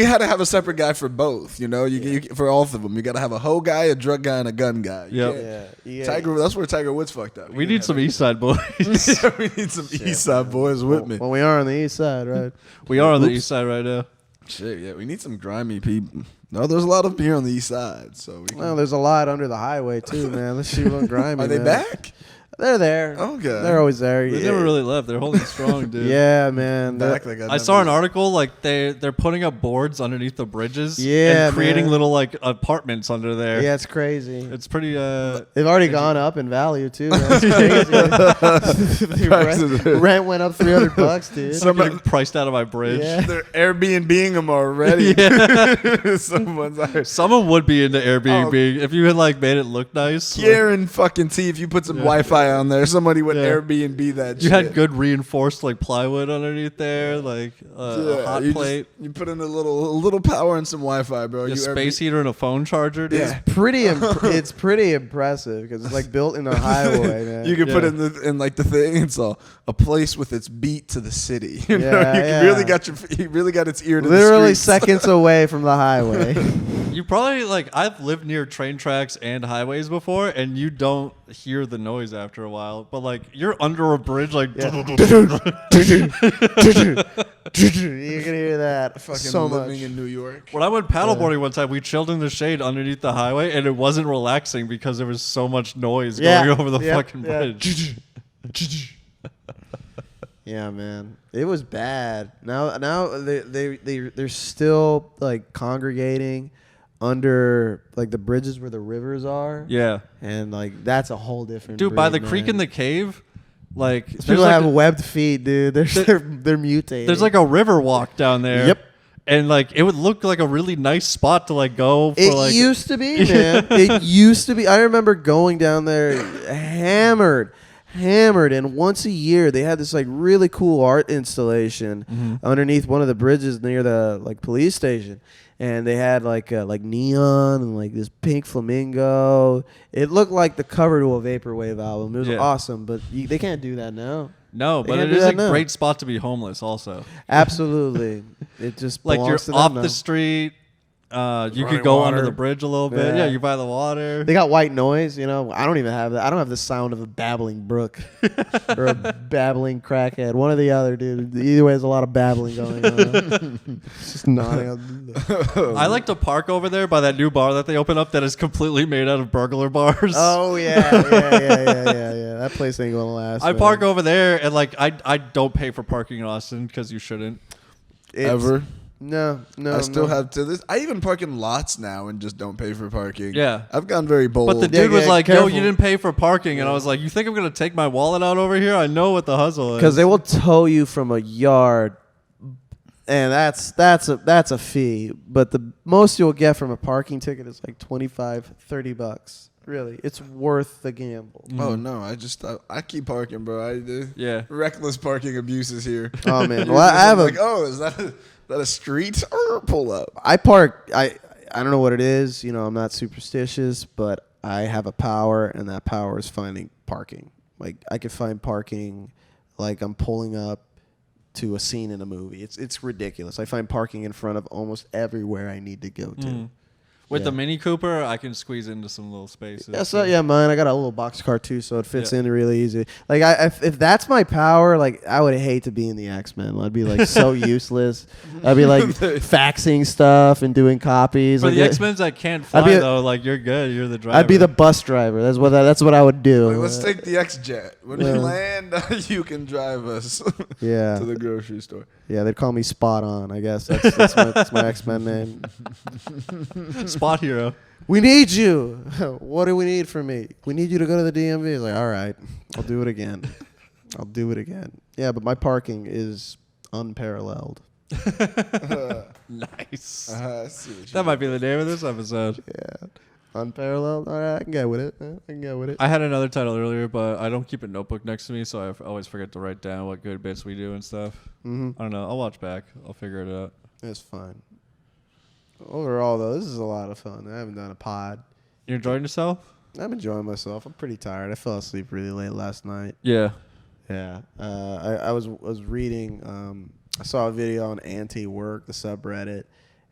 had to have a separate guy for both. You know, you for all of them, you got to have a hoe guy, a drug guy, and a gun guy. You Yep. can't- Yeah. Tiger. That's where Tiger Woods fucked up. We need some East Side boys. Yeah, we need some Eastside Boys with me. Well, we are on the east side, right? We are on the East Side right now. Shit, yeah, we need some grimy people. No, there's a lot of them here on the East Side, so we can, Well, there's a lot under the highway too, man. Let's see what grimy. are they man. back? They're there. Okay. They're always there. They Yeah. never really left. They're holding strong, dude. Yeah, man. Back like I saw an article like they're putting up boards underneath the bridges, Yeah, and creating man. little like apartments under there. Yeah, it's crazy. It's pretty. They've already gone up in value too. Man. It's crazy. rent went up $300, dude. I'm getting priced out of my bridge. Yeah. They're Airbnb-ing them already. Yeah. Someone's like, Someone would be into Airbnb Oh. if you had like made it look nice. Kieran fucking T, if you put some Wi-Fi on there, somebody would Yeah. Airbnb that You shit. had good reinforced like plywood underneath there, like a hot you plate, you put in a little power and some Wi-Fi, bro. a You space heater, and a phone charger. Dude. Yeah. It's pretty impressive because it's like built in a highway, man. You could put Yeah. in like the thing. It's a place with its beat to the city. You know, Yeah, you yeah. really got its ear to Literally the streets. seconds away from the highway. You probably like I've lived near train tracks and highways before, and you don't hear the noise after a while. But like you're under a bridge, like You can hear that Fucking so living much. in New York. when I went paddleboarding one time, we chilled in the shade underneath the highway, and it wasn't relaxing because there was so much noise Yeah. going over the Yeah. fucking Yeah. bridge. Yeah, man, it was bad. Now they're still like congregating under like the bridges where the rivers are. Yeah, And like that's a whole different. dude, by the breed, creek man. in the cave, like there's People like have webbed feet, dude. They're mutated. there's like a river walk down there. Yep. And like it would look like a really nice spot to like go for It like used to be, man. It used to be. I remember going down there hammered. And once a year, they had this like really cool art installation underneath one of the bridges near the like police station. And they had like neon and like this pink flamingo. It looked like the cover to a vaporwave album. It was Yeah. awesome, but they can't do that now. No, They but can't it do is a that now. great spot to be homeless also. Absolutely, it just Like you're belongs to them off now. the street. You Running could go water. under the bridge a little bit. Yeah. Yeah, you buy the water. They got white noise, you know. I don't even have that. I don't have the sound of a babbling brook or a babbling crackhead. One or the other, dude. Either way, there's a lot of babbling going on. Just nodding. I like to park over there by that new bar that they opened up that is completely made out of burglar bars. Oh yeah. That place ain't gonna last. I man. park over there and like I don't pay for parking in Austin because you shouldn't. It's- Ever. No. I still have to this. I even park in lots now and just don't pay for parking. Yeah. I've gone very bold. But the Yeah, dude was yeah, like, careful. "Yo, you didn't pay for parking," and I was like, "You think I'm gonna take my wallet out over here? I know what the hustle is." because they will tow you from a yard, and that's a fee. But the most you'll get from a parking ticket is like $25-$30. Really, it's worth the gamble. Oh no, I keep parking, bro. I do. Yeah. Reckless parking abuses here. Oh man, well I have like, oh, is that a street? Pull up. I park. I don't know what it is. You know, I'm not superstitious, but I have a power, and that power is finding parking. Like I could find parking, like I'm pulling up to a scene in a movie. It's ridiculous. I find parking in front of almost everywhere I need to go to. With Yeah. the Mini Cooper, I can squeeze into some little spaces. Yeah, so yeah, mine. I got a little box car too, so it fits Yeah. in really easy. Like, if that's my power, like I would hate to be in the X-Men. I'd be like so useless. I'd be like faxing stuff and doing copies. For like, the X-Men that can't fly I'd be a- though, like you're good. You're the driver. I'd be the bus driver. That's what I would do. Like, let's take the X-Jet. When we Yeah. land, you can drive us Yeah, to the grocery store. yeah. They'd call me Spot On. I guess that's my X-Men name. spot hero. We need you. What do we need from me? We need you to go to the DMV. It's like, all right, I'll do it again. Yeah, but my parking is unparalleled. Nice. I see what you That might be the name of this episode. Yeah. Unparalleled. All right, I can get with it. I had another title earlier, but I don't keep a notebook next to me, so I always forget to write down what good bits we do and stuff. Mm-hmm. I don't know. I'll watch back. I'll figure it out. It's fine. Overall, though, this is a lot of fun. I haven't done a pod. You enjoying yourself? I'm enjoying myself. I'm pretty tired. I fell asleep really late last night. Yeah. Yeah. I was reading. I saw a video on Anti-Work, the subreddit,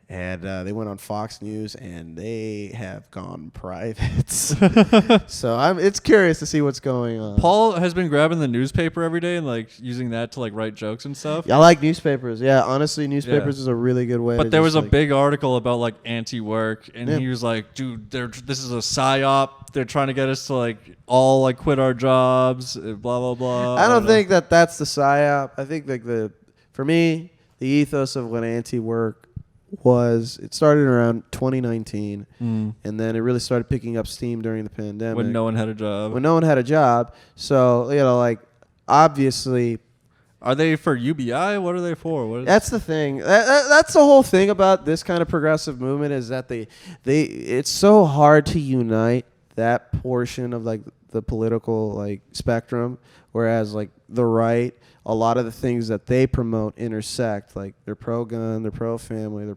and they went on Fox News, and they have gone private. So it's curious to see what's going on. Paul has been grabbing the newspaper every day and like using that to like write jokes and stuff. I like newspapers. Yeah, honestly, newspapers is a really good way. But to there was just, a big article about like anti-work, and he was like, "Dude, this is a psyop. They're trying to get us to like all like quit our jobs. Blah blah blah." I don't think that's the psyop. I think like for me, the ethos of what anti-work was, it started around 2019, and then it really started picking up steam during the pandemic when no one had a job. So like obviously, are they for UBI? What are they for? That's the thing. That's the whole thing about this kind of progressive movement, is that it's so hard to unite that portion of like the political like spectrum, whereas like the right, a lot of the things that they promote intersect. Like they're pro-gun, they're pro-family, they're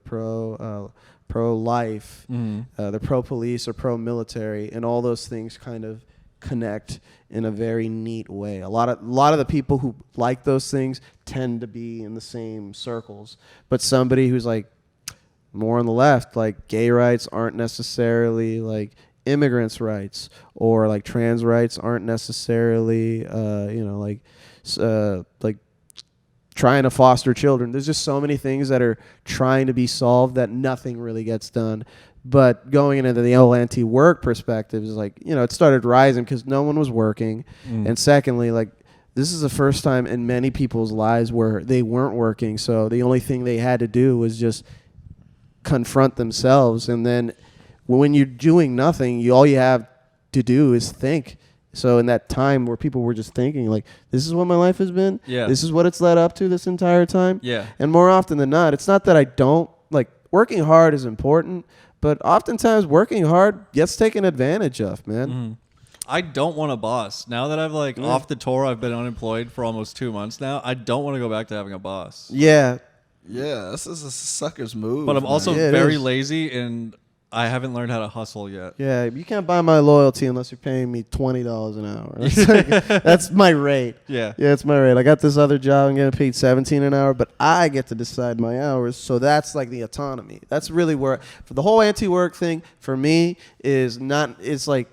pro-life, they're pro-police or pro-military, and all those things kind of connect in a very neat way. A lot of the people who like those things tend to be in the same circles. But somebody who's like more on the left, like gay rights aren't necessarily like immigrants' rights, or like trans rights aren't necessarily like trying to foster children. There's just so many things that are trying to be solved that nothing really gets done. But going into the whole anti-work perspective is like, it started rising because no one was working. And secondly, like, this is the first time in many people's lives where they weren't working. So the only thing they had to do was just confront themselves. And then when you're doing nothing, all you have to do is think. So in that time where people were just thinking, like, this is what my life has been. Yeah. This is what it's led up to this entire time. Yeah. And more often than not, it's not that I don't, like, working hard is important, but oftentimes working hard gets taken advantage of, man. I don't want a boss. Now that I've like off the tour, I've been unemployed for almost 2 months now. I don't want to go back to having a boss. Yeah. Yeah, this is a sucker's move. But I'm man. also Yeah, it very is. lazy, and I haven't learned how to hustle yet. Yeah, you can't buy my loyalty unless you're paying me $20 an hour. That's, like, that's my rate. Yeah. Yeah, it's my rate. I got this other job. I'm getting paid $17 an hour, but I get to decide my hours. So that's like the autonomy. That's really where, for the whole anti-work thing, for me, is not, it's like,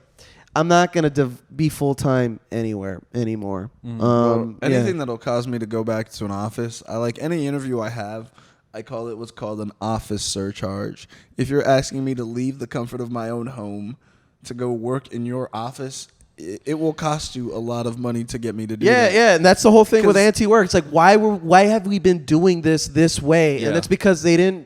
I'm not going to be full-time anywhere anymore. Anything that'll cause me to go back to an office. I like any interview I have, I call it what's called an office surcharge. If you're asking me to leave the comfort of my own home to go work in your office, it will cost you a lot of money to get me to do that. Yeah, and that's the whole thing with anti-work. It's like, why have we been doing this way? Yeah. And it's because to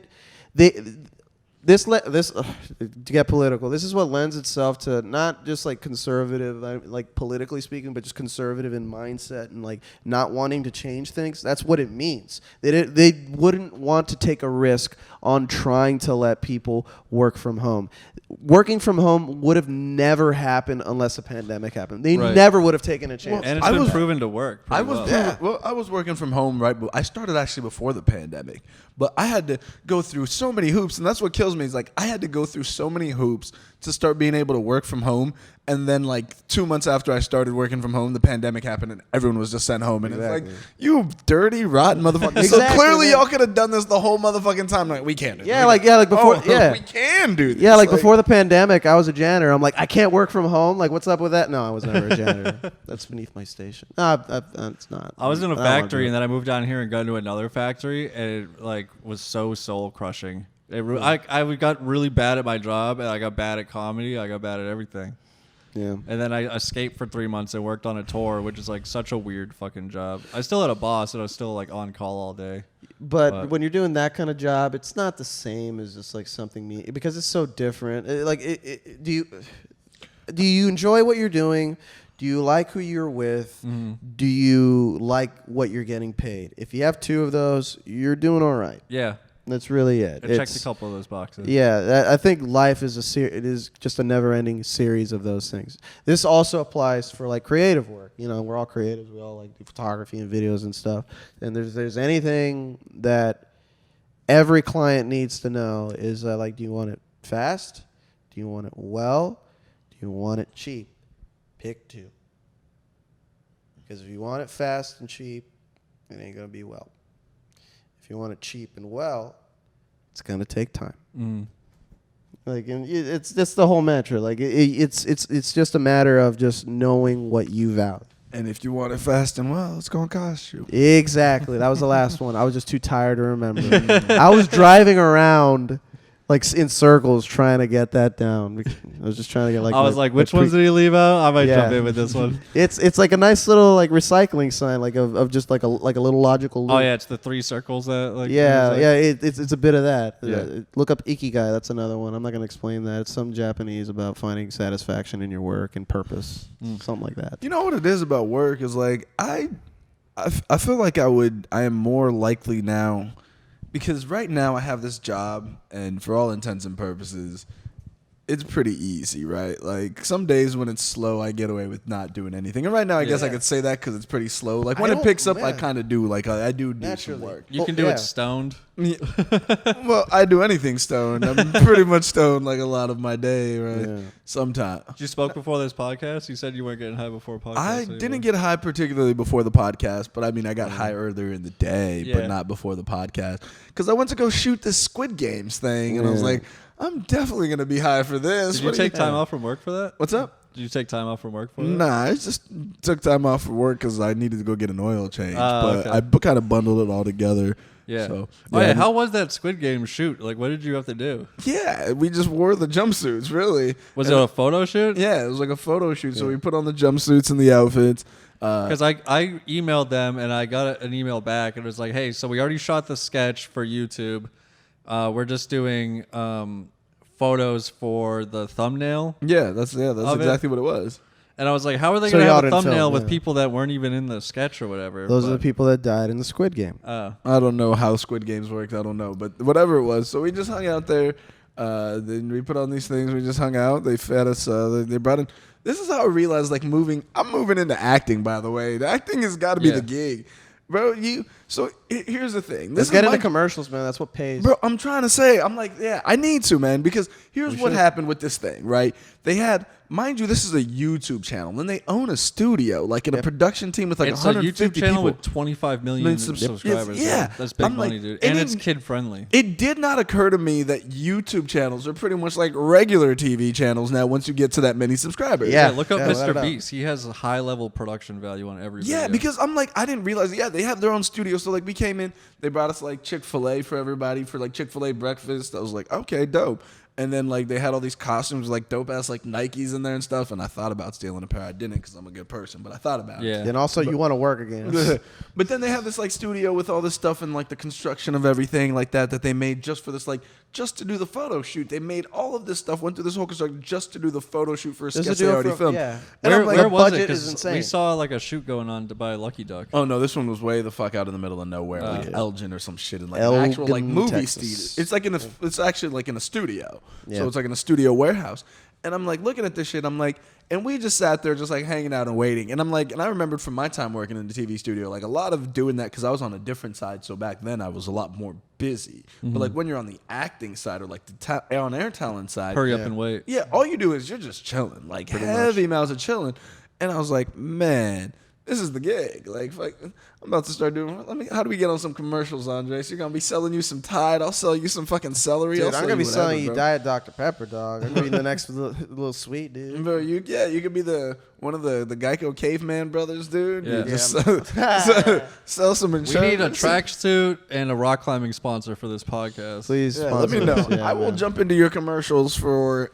get political, this is what lends itself to not just like conservative, like politically speaking, but just conservative in mindset and like not wanting to change things. That's what it means. They wouldn't want to take a risk on trying to let people work from home. Working from home would have never happened unless a pandemic happened. They never would have taken a chance. And it's been proven to work. I was working from home, right? But I started actually before the pandemic. But I had to go through so many hoops, and that's what kills me. Is like I had to go through so many hoops to start being able to work from home. And then like 2 months after I started working from home, the pandemic happened, and everyone was just sent home. And it's like, you dirty, rotten motherfucker. So clearly y'all could have done this the whole motherfucking time. Like, we can't do this. Like before, we can do this. Yeah, like before the pandemic, I was a janitor. I'm like, I can't work from home. Like, what's up with that? No, I was never a janitor. That's beneath my station. No, it's not. I was in a factory, and then I moved down here and got into another factory, and it like was so soul crushing. I got really bad at my job, and I got bad at comedy. I got bad at everything. Yeah. And then I escaped for 3 months and worked on a tour, which is like such a weird fucking job. I still had a boss, and I was still like on call all day. But when you're doing that kind of job, it's not the same as just like something because it's so different. Do you enjoy what you're doing? Do you like who you're with? Mm-hmm. Do you like what you're getting paid? If you have two of those, you're doing all right. Yeah. That's really it. It checked a couple of those boxes. Yeah, I think life is it is just a never-ending series of those things. This also applies for like creative work. You know, we're all creatives. We all like do photography and videos and stuff. And there's anything that every client needs to know is like, do you want it fast? Do you want it well? Do you want it cheap? Pick two. Because if you want it fast and cheap, it ain't gonna be well. If you want it cheap and well, it's gonna take time. Like, and it's the whole mantra. Like, it's just a matter of just knowing what you value. And if you want it fast and well, it's gonna cost you. Exactly. That was the last one. I was just too tired to remember. I was driving around like in circles trying to get that down. I was just trying to get like. I was like, which ones did he leave out? I might jump Yeah. in with this one. It's like a nice little like recycling sign, like of just like a little logical loop. Oh yeah, it's the 3 circles that like. Yeah, like, yeah, it's a bit of that. Yeah. Look up Ikigai. That's another one. I'm not gonna explain that. It's some Japanese about finding satisfaction in your work and purpose, something like that. You know what it is about work is like I feel like I am more likely now, because right now I have this job and for all intents and purposes it's pretty easy, right? Like some days when it's slow, I get away with not doing anything. And right now, I guess I could say that because it's pretty slow. Like when it picks up, I kind of do. Like I do some work. You can do it stoned. Well, I do anything stoned. I'm pretty much stoned like a lot of my day, right? Yeah. Sometimes. You spoke before this podcast. You said you weren't getting high before podcast. I didn't get high particularly before the podcast, but I mean, I got high earlier in the day, but not before the podcast. Because I went to go shoot this Squid Games thing, and I was like, I'm definitely going to be high for this. Did you take time off from work for that? What's up? Did you take time off from work for that? Nah, I just took time off from work because I needed to go get an oil change. But I kind of bundled it all together. Yeah. So, how was that Squid Game shoot? Like, what did you have to do? Yeah, we just wore the jumpsuits, really. Was it a photo shoot? Yeah, it was like a photo shoot. Yeah. So we put on the jumpsuits and the outfits. Because I emailed them and I got an email back and it was like, hey, so we already shot the sketch for YouTube. We're just doing photos for the thumbnail. Yeah, that's exactly what it was. And I was like, how are they going to have a thumbnail with people that weren't even in the sketch or whatever? Those are the people that died in the Squid Game. I don't know how Squid Games worked. I don't know. But whatever it was. So we just hung out there. Then we put on these things. We just hung out. They fed us. They brought in. This is how I realized, like, I'm moving into acting, by the way. The acting has got to be the gig. Bro, so here's the thing. Let's get into commercials, man. That's what pays. Bro, I'm trying to say, I'm like, yeah, I need to, man, because here's what happened with this thing, right? They had, mind you, this is a YouTube channel, and they own a studio, like in a production team with like 150 people. It's a YouTube channel people. with 25 million subscribers. Yeah. That's big money, dude. And it's kid-friendly. It did not occur to me that YouTube channels are pretty much like regular TV channels now once you get to that many subscribers. Yeah, look up Mr. Beast. He has a high-level production value on every video. Yeah, because I'm like, I didn't realize, they have their own studio. So like we came in, they brought us like Chick-fil-A for everybody for like Chick-fil-A breakfast. I was like, okay, dope. And then like they had all these costumes like dope ass like Nikes in there and stuff. And I thought about stealing a pair. I didn't because I'm a good person, but I thought about it. And also you want to work again. But then they have this like studio with all this stuff and like the construction of everything like that they made just for this, like just to do the photo shoot. They made all of this stuff, went through this whole construction just to do the photo shoot for a sketch they already filmed. Yeah. And where was it? Is insane. We saw like a shoot going on to buy Lucky Duck. Oh no, this one was way the fuck out in the middle of nowhere, like Elgin or some shit in like Elgin, an actual like movie Texas. theater. It's like it's actually like in a studio. Yeah. So it's like in a studio warehouse. And I'm like looking at this shit. I'm like, and we just sat there just like hanging out and waiting. And I'm like, and I remembered from my time working in the TV studio, like a lot of doing that because I was on a different side. So back then I was a lot more busy. But like when you're on the acting side or like the on-air talent side, hurry up and wait. Yeah, all you do is you're just chilling, like heavy amounts of chilling. And I was like, man, this is the gig. Like, I'm about to start doing. How do we get on some commercials, Andre? So you're gonna be selling you some Tide. I'll sell you some fucking celery. Dude, I'm gonna be selling you Diet Dr Pepper, dog. I'm gonna be the next little sweet dude. Bro, you could be one of the Geico caveman brothers, dude. Yeah. Just sell some insurance. We need a tracksuit and a rock climbing sponsor for this podcast. Please, let me know. Yeah, I will jump into your commercials for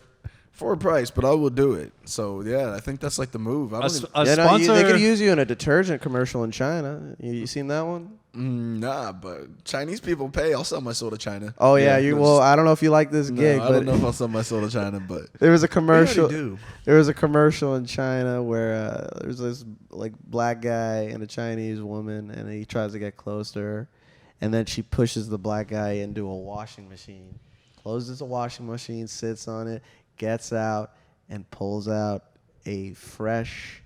a price, but I will do it. So yeah, I think that's like the move. A sponsor. They could use you in a detergent commercial in China. You seen that one? Nah, but Chinese people pay. I'll sell my soul to China. Oh yeah, well, I don't know if you like this gig, I but don't know if I'll sell my soul to China, but there was a commercial. Do. There was a commercial in China where there's this like black guy and a Chinese woman, and he tries to get close to her, and then she pushes the black guy into a washing machine, closes the washing machine, sits on it, gets out, and pulls out a fresh,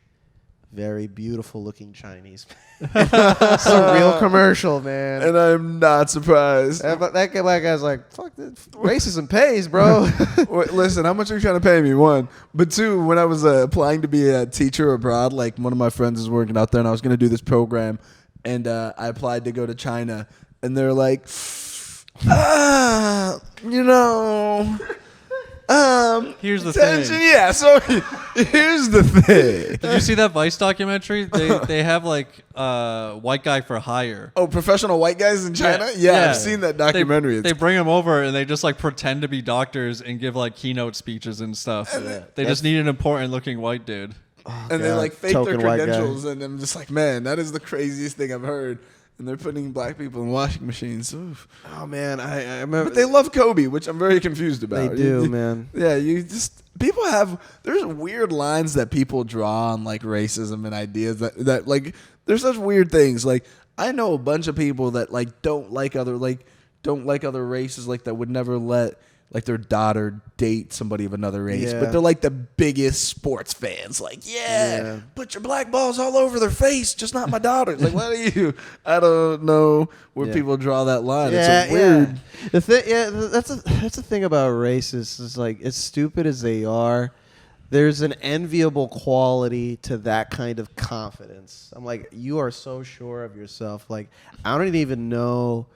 very beautiful looking Chinese man. It's a real commercial, man. And I'm not surprised. But that black guy's like, fuck this. Racism pays, bro. Wait, listen, how much are you trying to pay me? One. But two, when I was applying to be a teacher abroad, like one of my friends is working out there and I was going to do this program. And I applied to go to China. And they're like, you know... Here's the attention, thing. yeah. So here's the thing. Did you see that Vice documentary? They have like white guy for hire. Oh, professional white guys in China? Yeah. I've seen that documentary. They bring them over and they just like pretend to be doctors and give like keynote speeches and stuff. They just need an important looking white dude. And they like fake their Token white guy. credentials, and I'm just like, man, that is the craziest thing I've heard. And they're putting black people in washing machines. Oof. Oh, man. I remember. But they love Kobe, which I'm very confused about. They do, man. Yeah, people have, there's weird lines that people draw on like racism and ideas that like, there's such weird things. Like, I know a bunch of people that like don't like other races, like that would never let like their daughter date somebody of another race, Yeah. but they're like the biggest sports fans. Like, yeah, put your black balls all over their face, just not my daughter's. Like, what are you? I don't know where people draw that line. It's a weird. The thing, that's the thing about racists is like, as stupid as they are, there's an enviable quality to that kind of confidence. I'm like, you are so sure of yourself. Like, I don't even know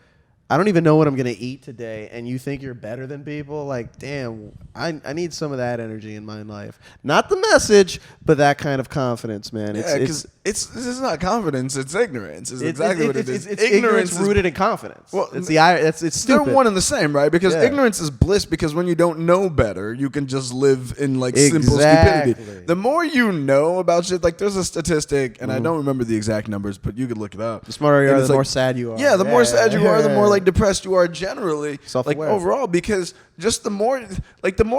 what I'm going to eat today, and you think you're better than people? Like, damn, I need some of that energy in my life. Not the message, but that kind of confidence, man. Yeah, because it's not confidence, it's ignorance. It's exactly what it is. It's ignorance rooted in confidence. Well, it's stupid. They're one and the same, right? Because ignorance is bliss, because when you don't know better, you can just live in like simple stupidity. The more you know about shit, like there's a statistic, and I don't remember the exact numbers, but you could look it up. The smarter you are, the more sad you are. Yeah, the more sad you are, the more like depressed you are generally, Self-aware. like overall, because just the more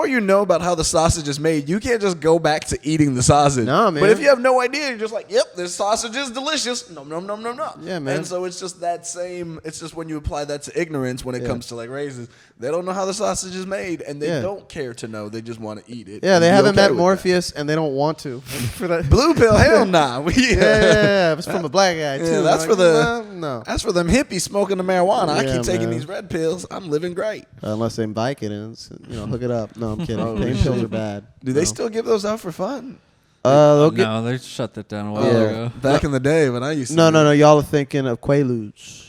you know about how the sausage is made, you can't just go back to eating the sausage. No, man. But if you have no idea, you're just like, yep, this sausage is delicious. Nom nom nom nom nom. Yeah, man. And so it's just that same. It's just when you apply that to ignorance when it comes to like races, they don't know how the sausage is made, and they don't care to know. They just want to eat it. Yeah, they and be haven't okay met with Morpheus, and they don't want to. For that. Blue pill, hell nah. Yeah, it's from a black guy too. Yeah, that's like, for the no. That's for them hippies smoking the marijuana. I Yeah, keep taking man. these red pills. I'm living great. Unless they bike it and hook it up. No, I'm kidding. Pain pills are bad. Do they still give those out for fun? They'll get. No, they shut that down a while Yeah. ago. Back in the day when I used to. No. Y'all are thinking of Quaaludes.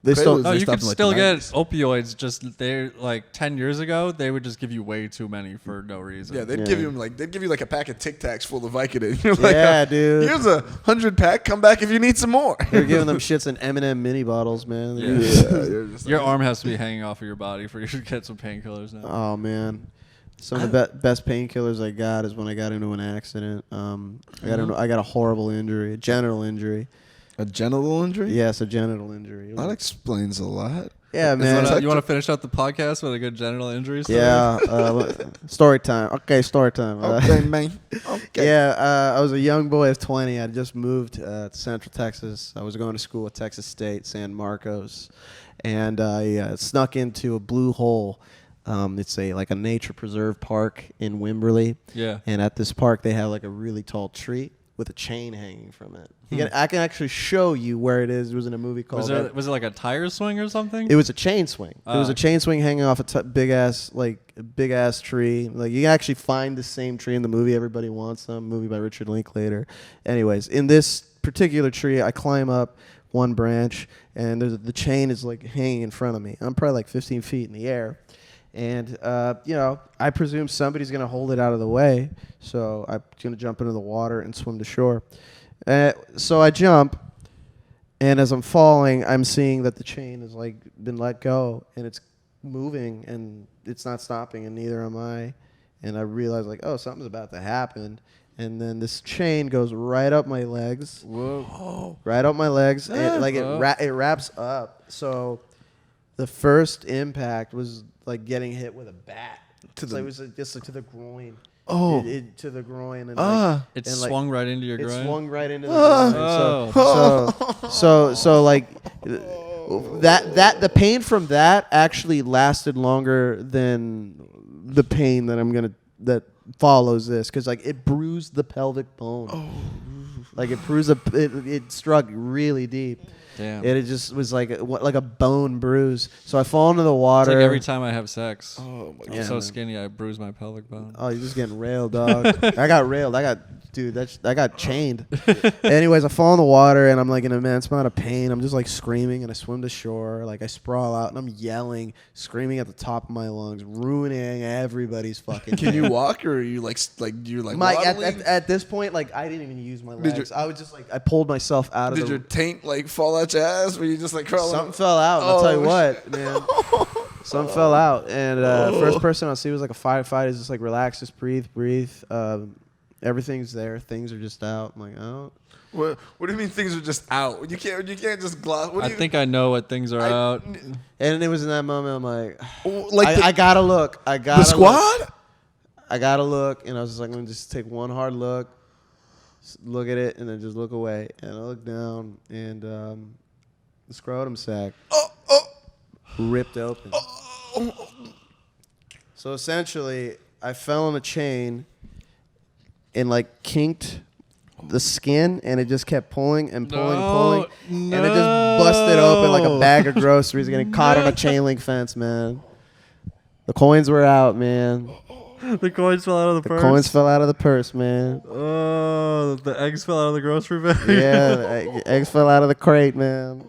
They still. Quaaludes. No, They you stopped could in, like, still the get 90s. opioids. Just they're like 10 years ago, they would just give you way too many for no reason. Yeah, they'd Yeah. give you like a pack of Tic Tacs full of Vicodin. You're like, Yeah, dude. Here's 100 pack. Come back if you need some more. They're giving them shits in M&M mini bottles, man. Yeah. You're just Your like- arm has to be hanging off of your body for you to get some painkillers now. Oh man, some of the best painkillers I got is when I got into an accident. I got a horrible injury, a genital injury. A genital injury? Yes, a genital injury. That explains a lot. Yeah, man. You want to finish out the podcast with a good genital injury story? Yeah. Story time. Okay, story time. Okay, man. Okay. Yeah, I was a young boy of 20. I just moved to Central Texas. I was going to school at Texas State, San Marcos, and I snuck into a blue hole. It's like a nature preserve park in Wimberley. Yeah. And at this park, they have like a really tall tree with a chain hanging from it. I can actually show you where it is. It was in a movie called. Was it like a tire swing or something? It was a chain swing. It was a chain swing hanging off a big ass tree. Like you can actually find the same tree in the movie Everybody Wants Them, movie by Richard Linklater. Anyways, in this particular tree, I climb up one branch, and the chain is like hanging in front of me. I'm probably like 15 feet in the air. And, I presume somebody's going to hold it out of the way. So I'm going to jump into the water and swim to shore. So I jump, and as I'm falling, I'm seeing that the chain has like been let go, and it's moving, and it's not stopping, and neither am I. And I realize like, oh, something's about to happen. And then this chain goes right up my legs. Whoa. Right up my legs. And like it wraps up. So the first impact was like getting hit with a bat. It was just like to the groin. Oh. To the groin. And It and, swung right into your It groin? swung right into the groin. So like That the pain from that actually lasted longer than the pain that follows this, because like it bruised the pelvic bone. Like it bruised it struck really deep. Damn. And it just was like a bone bruise. So I fall into the water. It's like every time I have sex. Oh my I'm god. so skinny, I bruise my pelvic bone. Oh, you're just getting railed, dog. I got railed. I got chained. Anyways, I fall in the water and I'm like in an immense amount of pain. I'm just like screaming and I swim to shore. Like I sprawl out and I'm yelling, screaming at the top of my lungs, ruining everybody's fucking. Can you walk, or are you like you're like waddling? at this point, like I didn't even use my legs. I was just like I pulled myself out of. Did your taint like fall out your ass? Were you just like crawling? Something fell out. And I'll tell you what, man. Something fell out, and first person I'll see was like a firefighter. Is just like relax, just breathe. Everything's there. Things are just out. I'm like, oh. What do you mean things are just out? You can't just gloss. I think I know what things are out. And it was in that moment I'm like, I gotta look. The squad. I gotta look, and I was just like, let me just take one hard look at it, and then just look away. And I look down, and the scrotum sac ripped open. So essentially, I fell on a chain and like kinked the skin, and it just kept pulling and pulling and pulling, and it just busted open like a bag of groceries getting caught on a chain link fence, man. The coins were out, man. The coins fell out of the purse. The coins fell out of the purse, man. Oh, the eggs fell out of the grocery bag. Yeah, the eggs fell out of the crate, man.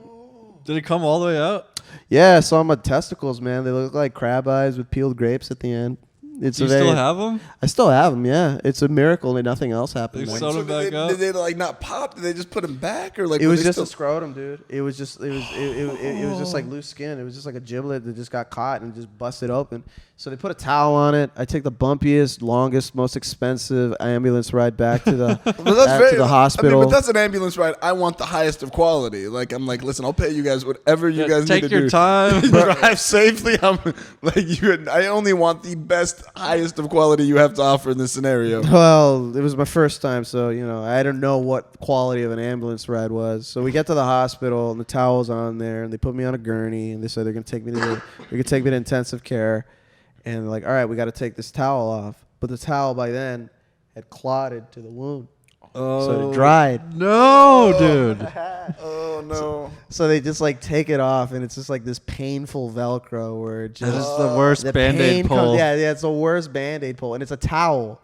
Did it come all the way out? Yeah, I saw my testicles, man. They look like crab eyes with peeled grapes at the end. Do you still have them? I still have them, yeah. It's a miracle that nothing else happened. They man. sewed them back up? Did they like not pop? Did they just put them back, or like It was just a scrotum, dude. It was just it was just like loose skin. It was just like a giblet that just got caught and just busted open. So they put a towel on it. I take the bumpiest, longest, most expensive ambulance ride back to the to the hospital. I mean, but that's an ambulance ride. I want the highest of quality. Like I'm like, listen, I'll pay you guys whatever you guys need to do. Take your time. Drive safely. I'm like you. I only want the best, highest of quality you have to offer in this scenario. Well, it was my first time, so I didn't know what quality of an ambulance ride was. So we get to the hospital, and the towel's on there, and they put me on a gurney, and they said they're gonna take me to intensive care, and they're like, all right, we got to take this towel off, but the towel by then had clotted to the wound, so it dried. No, dude. Oh no! So they just like take it off, and it's just like this painful Velcro where it just This is the worst the Band-Aid pain pull. yeah, it's the worst Band-Aid pull, and it's a towel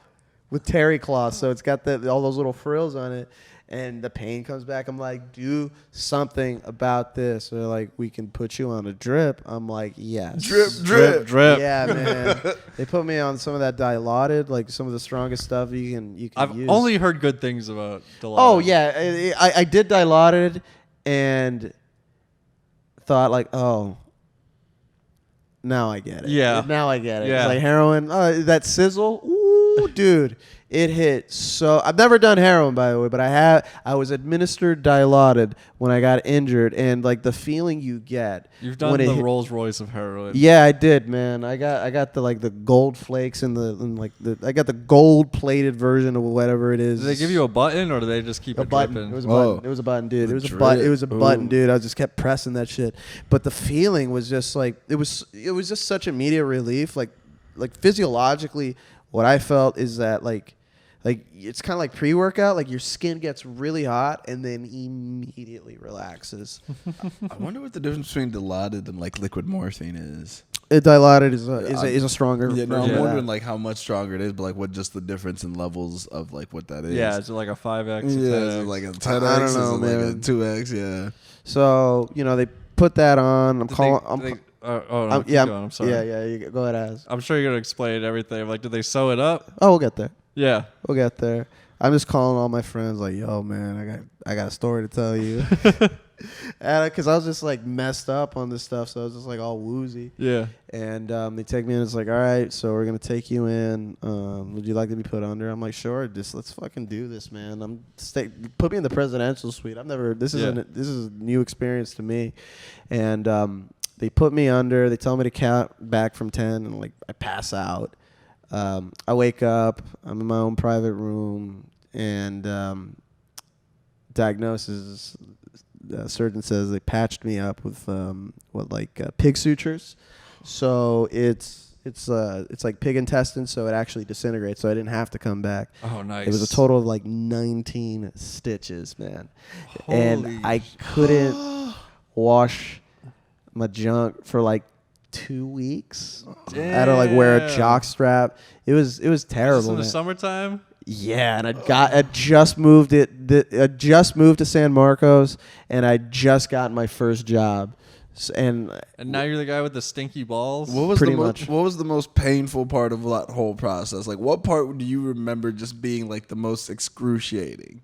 with terry cloth, so it's got all those little frills on it, and the pain comes back. I'm like, do something about this. They're like, we can put you on a drip. I'm like, yes. Drip. Yeah, man. They put me on some of that Dilaudid, like some of the strongest stuff you can use. I've only heard good things about Dilaudid. Oh yeah, I did Dilaudid and thought like, oh, now I get it. Yeah. Now I get it. Yeah. It's like heroin. That sizzle. Ooh, dude. It hit so. I've never done heroin, by the way, but I was administered Dilaudid when I got injured, and like the feeling you get. You've done the Rolls Royce of heroin. Yeah, I did, man. I got the gold flakes and I got the gold plated version of whatever it is. Did they give you a button, or do they just keep a it button? dripping? It was a button. It was a button, dude. It was drip. a button. It was a button, Ooh. dude. I just kept pressing that shit, but the feeling was just like it was just such immediate relief, like physiologically. What I felt is that like it's kind of like pre-workout. Like your skin gets really hot and then immediately relaxes. I wonder what the difference between Dilaudid and like liquid morphine is. Dilaudid is a stronger. Yeah, no, version I'm of wondering that. like how much stronger it is, but like what just the difference in levels of like what that is. Yeah, is it like a 5X? Yeah, is it like a 10X? I don't Is know, it like a man. 2X? Yeah. So they put that on. I'm calling. I'm yeah, going. I'm sorry. yeah. You go ahead, as. I'm sure you're gonna explain everything. Like, did they sew it up? Oh, we'll get there. Yeah. We'll get there. I'm just calling all my friends like, yo, man, I got a story to tell you. Because I was just like messed up on this stuff, so I was just like all woozy. Yeah. And they take me in. It's like, all right, so we're gonna take you in. Would you like to be put under? I'm like, sure. Just let's fucking do this, man. Put me in the presidential suite. This is a new experience to me. And they put me under. They tell me to count back from 10, and like I pass out. I wake up. I'm in my own private room, and diagnosis surgeon says they patched me up with pig sutures. So it's like pig intestines, so it actually disintegrates. So I didn't have to come back. Oh, nice. It was a total of like 19 stitches, man. Holy and I couldn't wash my junk for like 2 weeks. I had to like wear a jock strap. It was terrible. Is this in the man. summertime? Yeah, and I just moved to San Marcos, and I just got my first job. And now you're the guy with the stinky balls? What was Pretty much. What was the most painful part of that whole process? Like, what part do you remember just being like the most excruciating?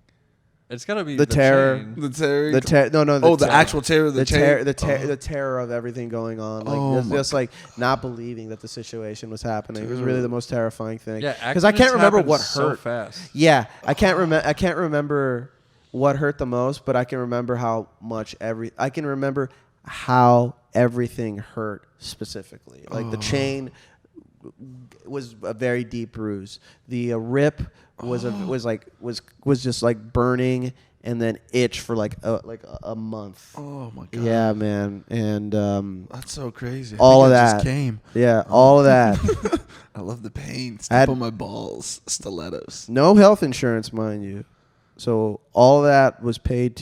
It's got to be The terror. chain. The terror. the The actual terror. Of the chain. the terror of everything going on, like just like not believing that the situation was happening. It was really the most terrifying thing. Yeah, because I can't remember what so hurt. fast. Yeah, I can't remember what hurt the most, but I can remember I can remember how everything hurt specifically. Like the chain was a very deep bruise. The rip was just like burning and then itch for like a month. Oh my god. Yeah, man. And that's so crazy. All of Just that came. Yeah, all of that. I love the pain. Step on my balls. Stilettos. No health insurance, mind you. So all that was paid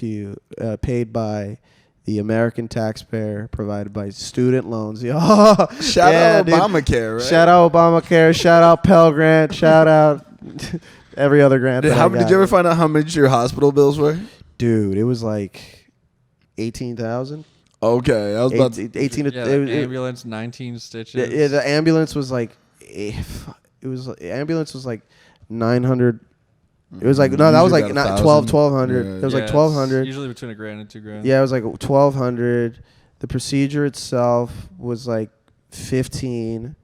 by the American taxpayer, provided by student loans. Shout out Obamacare, right? Shout out Obamacare. Shout out Pell Grant. Shout out every other grant. Did you ever find out how much your hospital bills were? Dude, it was like 18,000. Okay, I was about to, 18. Ambulance, 19 stitches. Yeah, the ambulance was like, ambulance was like 900. It was like that was like not 1,200. Yeah. It was like 1,200. Usually between $1,000 and $2,000. Yeah, it was like 1,200. The procedure itself was like 15.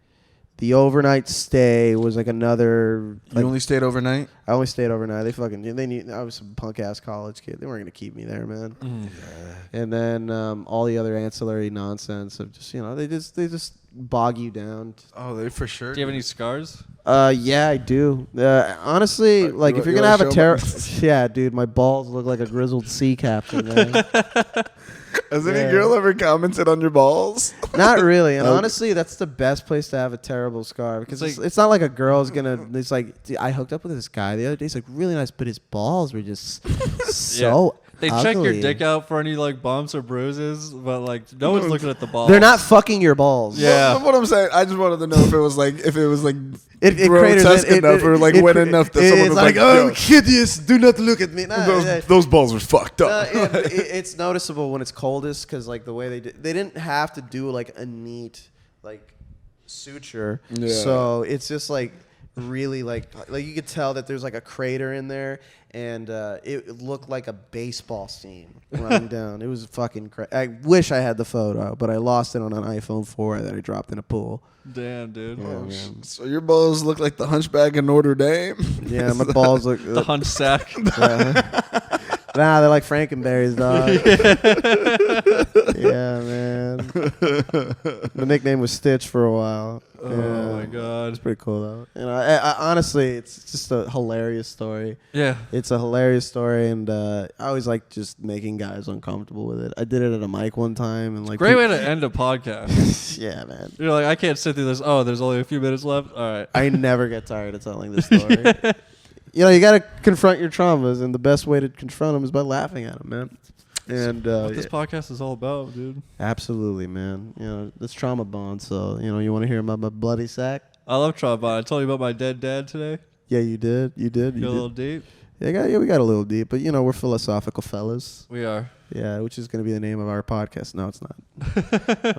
The overnight stay was like another. You only stayed overnight? I only stayed overnight. They knew I was some punk ass college kid. They weren't gonna keep me there, man. Yeah. And then all the other ancillary nonsense of just they just bog you down. Oh, they for sure. Do you have any scars? Yeah, I do. Honestly, like if you're gonna have a terror, yeah, dude, my balls look like a grizzled sea captain, man. Has any girl ever commented on your balls? Not really, and honestly, that's the best place to have a terrible scar because it's not like a girl's gonna. It's like dude, I hooked up with this guy the other day. He's like really nice, but his balls were just so. They ugly. check your dick out for any like bumps or bruises, but like no one's looking at the balls. They're not fucking your balls. Yeah. What I'm saying, I just wanted to know if it was like it grotesque enough or like wet enough that someone was like, "Oh, hideous! Do not look at me." Nah, those balls were fucked up. It's noticeable when it's coldest because like the way they didn't have to do like a neat like suture, so it's just like really like you could tell that there's like a crater in there, and it looked like a baseball seam running down. It was fucking crazy. I wish I had the photo, but I lost it on an iPhone 4 that I dropped in a pool. Damn, dude. Yeah, so your balls look like the Hunchback of Notre Dame? Yeah, my balls look the hunch sack. Nah, they're like Frankenberries, dog. Yeah, man. The nickname was Stitch for a while. Oh my god, it's pretty cool though. You know, I honestly, it's just a hilarious story. Yeah, it's a hilarious story, and I always like just making guys uncomfortable with it. I did it at a mic one time, and like great way to end a podcast. Yeah, man. You're like, I can't sit through this. Oh, there's only a few minutes left. All right. I never get tired of telling this story. You know, you got to confront your traumas, and the best way to confront them is by laughing at them, man. And what this podcast is all about, dude. Absolutely, man. You know, it's trauma bond. So, you know, you want to hear about my bloody sack? I love trauma bond. I told you about my dead dad today. Yeah, you did. You did. Got a little deep. Yeah, we got a little deep, but you know, we're philosophical fellas. We are. Yeah, which is going to be the name of our podcast. No, it's not.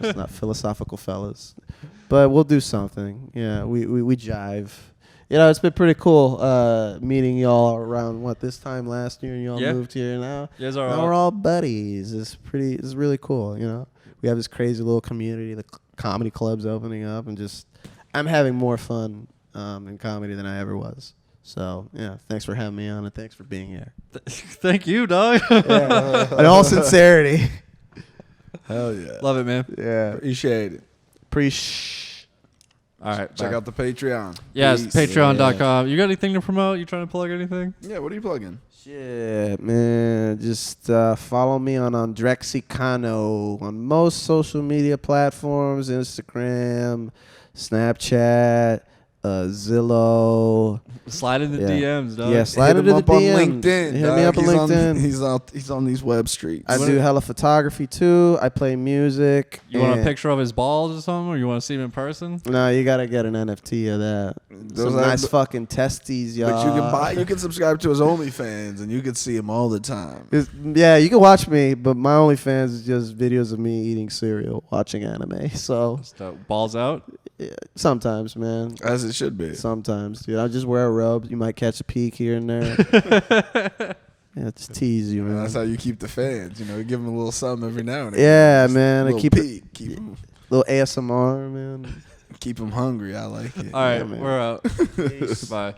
It's not philosophical fellas, but we'll do something. Yeah, we jive. You know, it's been pretty cool meeting y'all around this time last year, and y'all moved here now. Yes, now we're all buddies. It's really cool. You know, we have this crazy little community. The comedy club's opening up, and I'm having more fun in comedy than I ever was. So yeah, thanks for having me on, and thanks for being here. Thank you, dog. In all sincerity. Hell yeah, love it, man. Yeah, appreciate it. All right. Check bye. out the Patreon. Yes, Peace. patreon.com. You got anything to promote? You trying to plug anything? Yeah, what are you plugging? Shit, man. Just follow me on Andrexicano on most social media platforms, Instagram, Snapchat, Zillow. Slide in the DMs, dog. Yeah, slide Hit into him the up on DMs. LinkedIn. Hit dog. me up on LinkedIn. He's on these web streets. I do hella photography too. I play music. You want a and- picture of his balls or something, or you want to see him in person? No, you gotta get an NFT of that. Those Some are- nice fucking testes, y'all. But you can subscribe to his OnlyFans, and you can see him all the time. Yeah, you can watch me, but my OnlyFans is just videos of me eating cereal, watching anime. So Balls out? yeah, sometimes, man. As it should be. Sometimes, dude. I just wear a robe. You might catch a peek here and there. Yeah, just tease you, man. That's how you keep the fans. You know, you give them a little something every now and again. Yeah, Just man. a I little keep peek. Keep them, little ASMR, man. keep them hungry. I like it. All right, man. we're out. Bye.